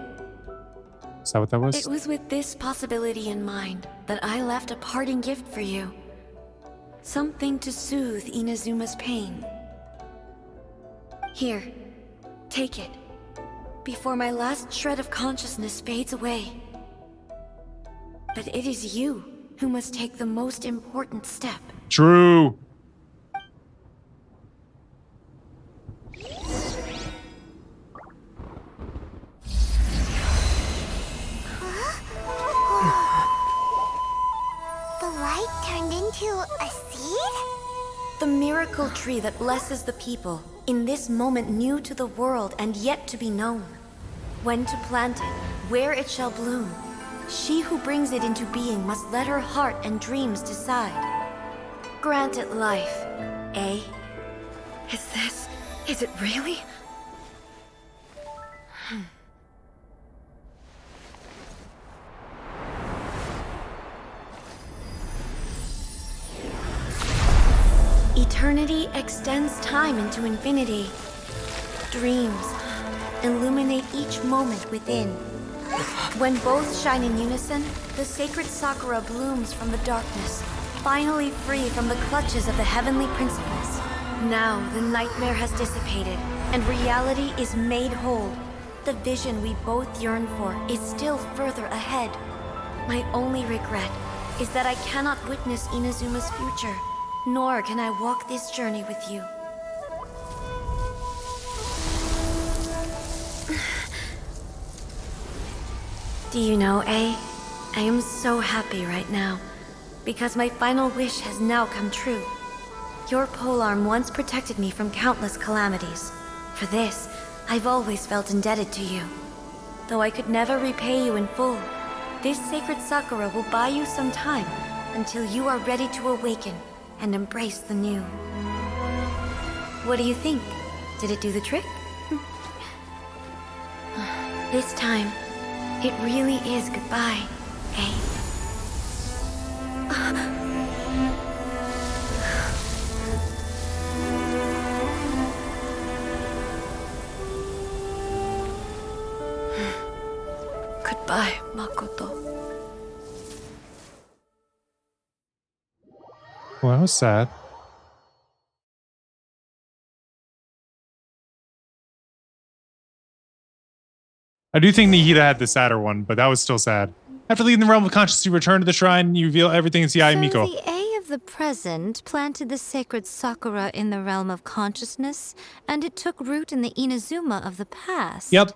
Is that what that was?
It was with this possibility in mind that I left a parting gift for you. Something to soothe Inazuma's pain. Here, take it. Before my last shred of consciousness fades away. But it is you who must take the most important step.
True.
The light turned into a seed?
The miracle tree that blesses the people, in this moment new to the world and yet to be known. When to plant it, where it shall bloom. She who brings it into being must let her heart and dreams decide. Grant it life, eh?
Is it really?
Eternity extends time into infinity.
dreams. Illuminate each moment within. When both shine in unison, the sacred Sakura blooms from the darkness, finally free from the clutches of the heavenly principles. Now the nightmare has dissipated, and reality is made whole. The vision we both yearn for is still further ahead. My only regret is that I cannot witness Inazuma's future, nor can I walk this journey with you. Do you know, I am so happy right now, because my final wish has now come true. Your polearm once protected me from countless calamities. For this, I've always felt indebted to you. Though I could never repay you in full, this sacred Sakura will buy you some time until you are ready to awaken and embrace the new. What do you think? Did it do the trick? This time, it really is goodbye, eh? Goodbye, Makoto.
Well, that was sad. I do think Nihida had the sadder one, but that was still sad. After leaving the realm of consciousness, you return to the shrine and you reveal everything to Yae Miko.
So the A of the present planted the sacred Sakura in the realm of consciousness, and it took root in the Inazuma of the past.
Yep.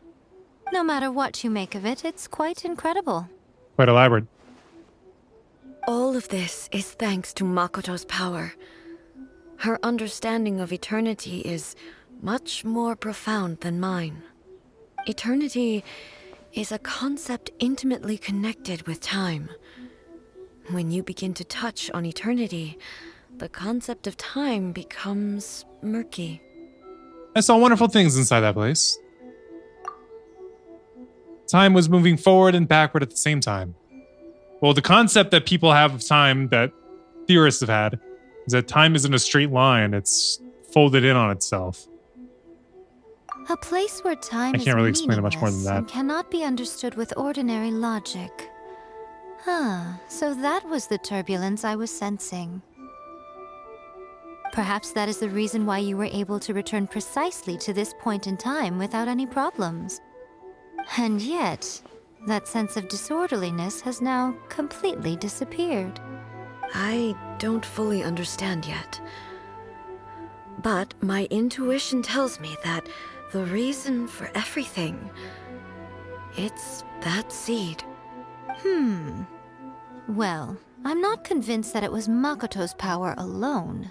No matter what you make of it, it's quite incredible.
Quite elaborate.
All of this is thanks to Makoto's power. Her understanding of eternity is much more profound than mine. Eternity is a concept intimately connected with time. When you begin to touch on eternity, the concept of time becomes murky.
I saw wonderful things inside that place. Time was moving forward and backward at the same time. Well, the concept that people have of time, that theorists have had, is that time isn't a straight line. It's folded in on itself.
A place where time
I
is
can't really explain it much more than
meaningless
that.
and cannot be understood with ordinary logic. So that was the turbulence I was sensing. Perhaps that is the reason why you were able to return precisely to this point in time without any problems. And yet, that sense of disorderliness has now completely disappeared.
I don't fully understand yet. But my intuition tells me that the reason for everything, it's that seed.
Well, I'm not convinced that it was Makoto's power alone.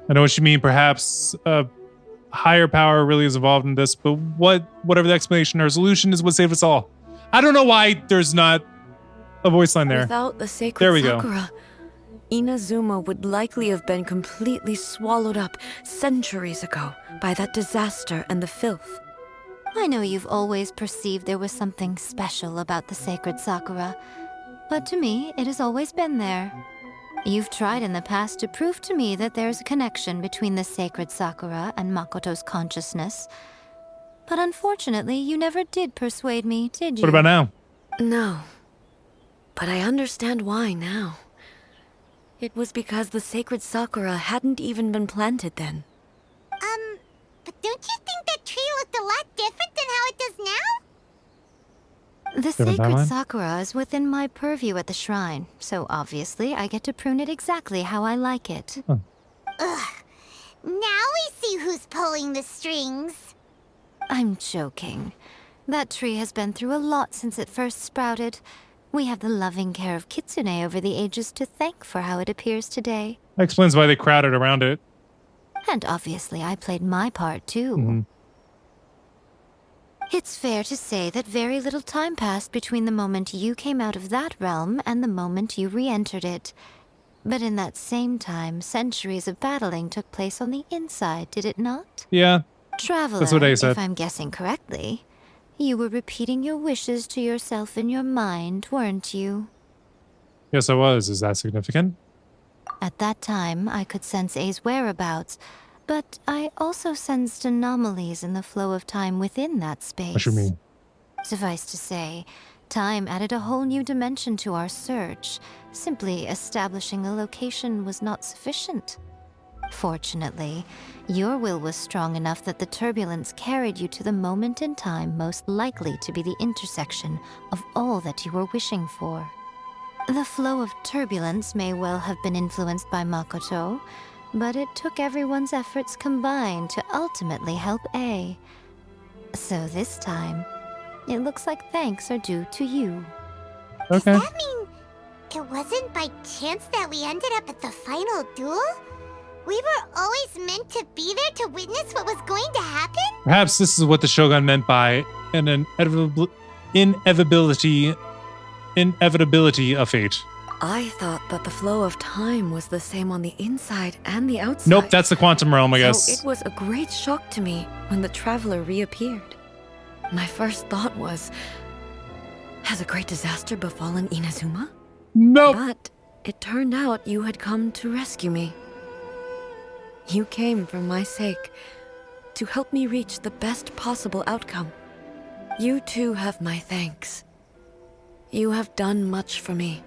I know what you mean. Perhaps a higher power really is involved in this, but whatever the explanation or solution is what saved us all. I don't know why there's not a voice line there.
Without the sacred
There we go.
Sakura, Inazuma would likely have been completely swallowed up centuries ago by that disaster and the filth.
I know you've always perceived there was something special about the sacred Sakura, but to me, it has always been there. You've tried in the past to prove to me that there's a connection between the sacred Sakura and Makoto's consciousness, but unfortunately, you never did persuade me, did you?
What about now?
No. But I understand why now. It was because the sacred Sakura hadn't even been planted then.
But don't you think that tree looked a lot different than how it does now?
The
Different
sacred
timeline?
Sakura is within my purview at the shrine, so obviously I get to prune it exactly how I like it.
Ugh. Now we see who's pulling the strings.
I'm joking. That tree has been through a lot since it first sprouted. We have the loving care of Kitsune over the ages to thank for how it appears today.
That explains why they crowded around it.
And obviously I played my part too. It's fair to say that very little time passed between the moment you came out of that realm and the moment you re-entered it. But in that same time, centuries of battling took place on the inside, did it not?
Yeah,
Traveler,
that's what they said.
if I'm guessing correctly, you were repeating your wishes to yourself in your mind, weren't you?
Yes, I was. Is that significant?
At that time, I could sense A's whereabouts, But I also sensed anomalies in the flow of time within that space.
What you mean?
Suffice to say, time added a whole new dimension to our search. Simply establishing a location was not sufficient. Fortunately, your will was strong enough that the turbulence carried you to the moment in time most likely to be the intersection of all that you were wishing for. The flow of turbulence may well have been influenced by Makoto, but it took everyone's efforts combined to ultimately help A. So this time, it looks like thanks are due to you.
Does
Okay.
that mean it wasn't by chance that we ended up at the final duel? We were always meant to be there to witness what was going to happen?
Perhaps this is what the Shogun meant by an inevitability of fate.
I thought that the flow of time was the same on the inside and the outside.
Nope, that's the quantum realm, I
So
guess.
it was a great shock to me when the traveler reappeared. My first thought was, has a great disaster befallen Inazuma?
Nope.
But it turned out you had come to rescue me. You came for my sake, to help me reach the best possible outcome. You too have my thanks. You have done much for me,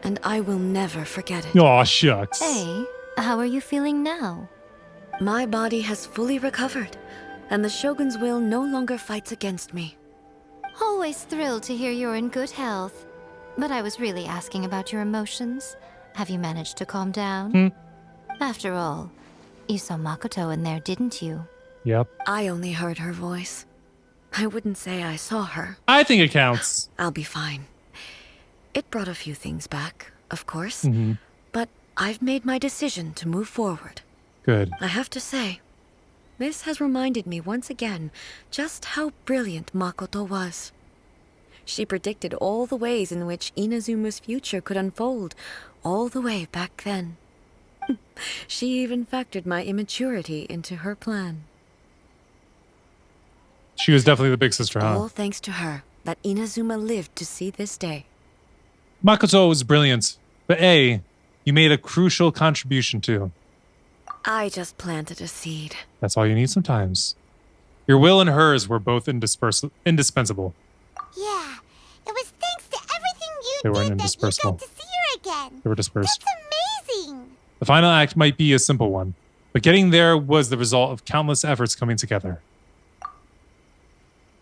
and I will never forget it.
Aw, shucks.
A, how are you feeling now?
My body has fully recovered, and the Shogun's will no longer fights against me.
Always thrilled to hear you're in good health. But I was really asking about your emotions. Have you managed to calm down? After all, you saw Makoto in there, didn't you?
Yep.
I only heard her voice. I wouldn't say I saw her.
I think it counts.
I'll be fine. It brought a few things back, of course.
Mm-hmm.
But I've made my decision to move forward.
Good.
I have to say, this has reminded me once again just how brilliant Makoto was. She predicted all the ways in which Inazuma's future could unfold, all the way back then. She even factored my immaturity into her plan.
She was definitely the big sister, huh?
All thanks to her that Inazuma lived to see this day.
Makoto was brilliant, but A, you made a crucial contribution too.
I just planted a seed.
That's all you need sometimes. Your will and hers were both indispensable.
Yeah, it was thanks to everything you
They weren't
did that you
indispensable.
got to see her again.
They were dispersed.
That's amazing.
The final act might be a simple one, but getting there was the result of countless efforts coming together.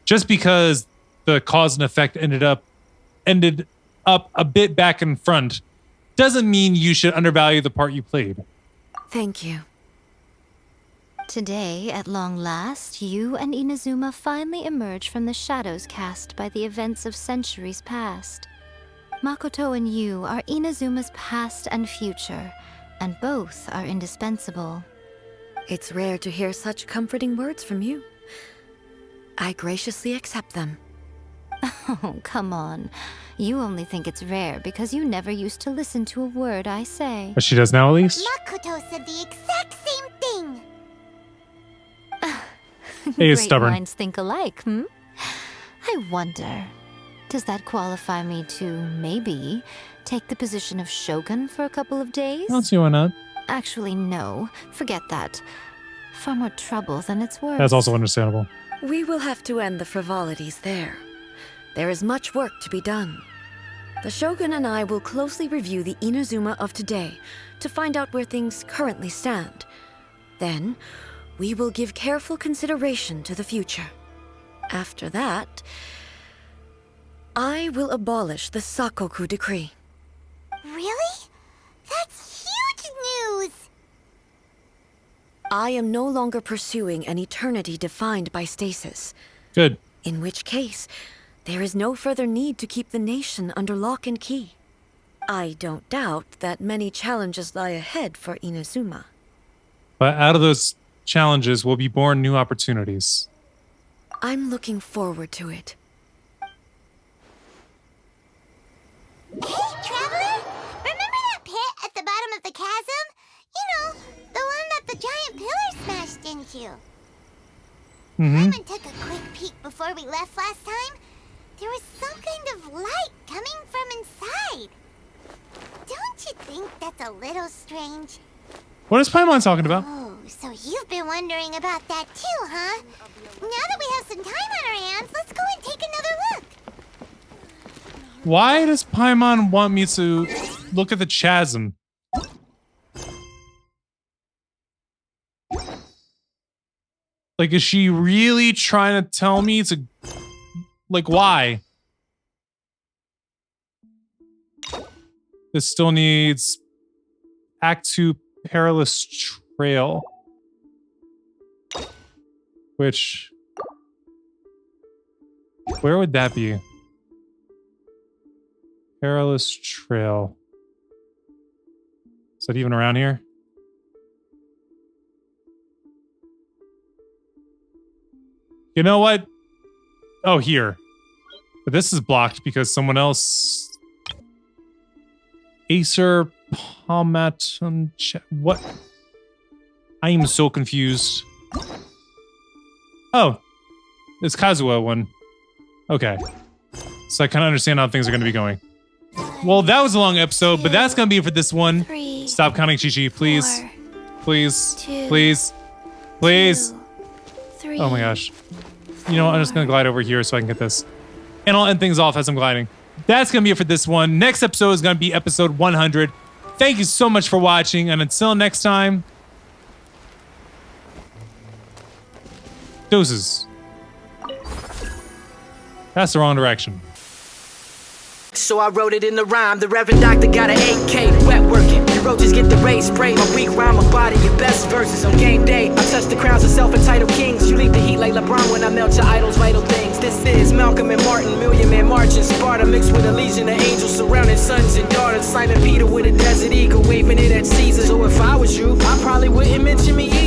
Just because the cause and effect ended up a bit back in front doesn't mean you should undervalue the part you played.
Thank you.
Today, at long last, you and Inazuma finally emerge from the shadows cast by the events of centuries past. Makoto and you are Inazuma's past and future, and both are indispensable.
It's rare to hear such comforting words from you. I graciously accept them.
Oh, come on. You only think it's rare because you never used to listen to a word I say.
But she does now, at least.
Makoto said the exact same thing.
He is
Great
stubborn.
minds think alike, I wonder, does that qualify me to, maybe, take the position of Shogun for a couple of days?
I don't see why not.
Actually, no. Forget that. Far more trouble than it's worth.
That's also understandable.
We will have to end the frivolities there. There is much work to be done. The Shogun and I will closely review the Inazuma of today to find out where things currently stand. Then, we will give careful consideration to the future. After that, I will abolish the Sakoku decree.
Really? That's huge news!
I am no longer pursuing an eternity defined by stasis.
Good.
In which case, there is no further need to keep the nation under lock and key. I don't doubt that many challenges lie ahead for Inazuma.
But out of those challenges will be born new opportunities.
I'm looking forward to it.
Hey, Traveler! Remember that pit at the bottom of the chasm? You know, the one that the giant pillar smashed into. Simon took a quick peek before we left last time. There was some kind of light coming from inside. Don't you think that's a little strange?
What is Paimon talking about?
Oh, so you've been wondering about that too, huh? Now that we have some time on our hands, let's go and take another look.
Why does Paimon want me to look at the chasm? Like, is she really trying to tell me to... Like, why? This still needs Act 2 Perilous Trail. Which... Where would that be? Perilous Trail. Is that even around here? You know what? Oh, here. But this is blocked because someone else... Acer Palmatum... What? I am so confused. Oh. It's Kazuha one. Okay. So I kind of understand how things are going to be going. Well, that was a long episode, but that's going to be it for this one.
3,
Stop counting, Chi-Chi, please.
4,
Please.
2,
Please. Please.
2, 3.
Oh my gosh. You know what? I'm just going to glide over here so I can get this. And I'll end things off as I'm gliding. That's going to be it for this one. Next episode is going to be episode 100. Thank you so much for watching. And until next time, deuces. That's the wrong direction.
So I wrote it in the rhyme. The Reverend Doctor got an 8K, wet working. The roaches get the rays sprayed. My weak rhyme, my body, your best verses on game day. I touch the crowns of self-entitled kings. You leave the heat like LeBron when I melt your idols' vital things. This is Malcolm and Martin, Million Man March in Sparta, mixed with a legion of angels surrounding sons and daughters. Simon Peter with a desert eagle, waving it at Caesar. So if I was you, I probably wouldn't mention me either.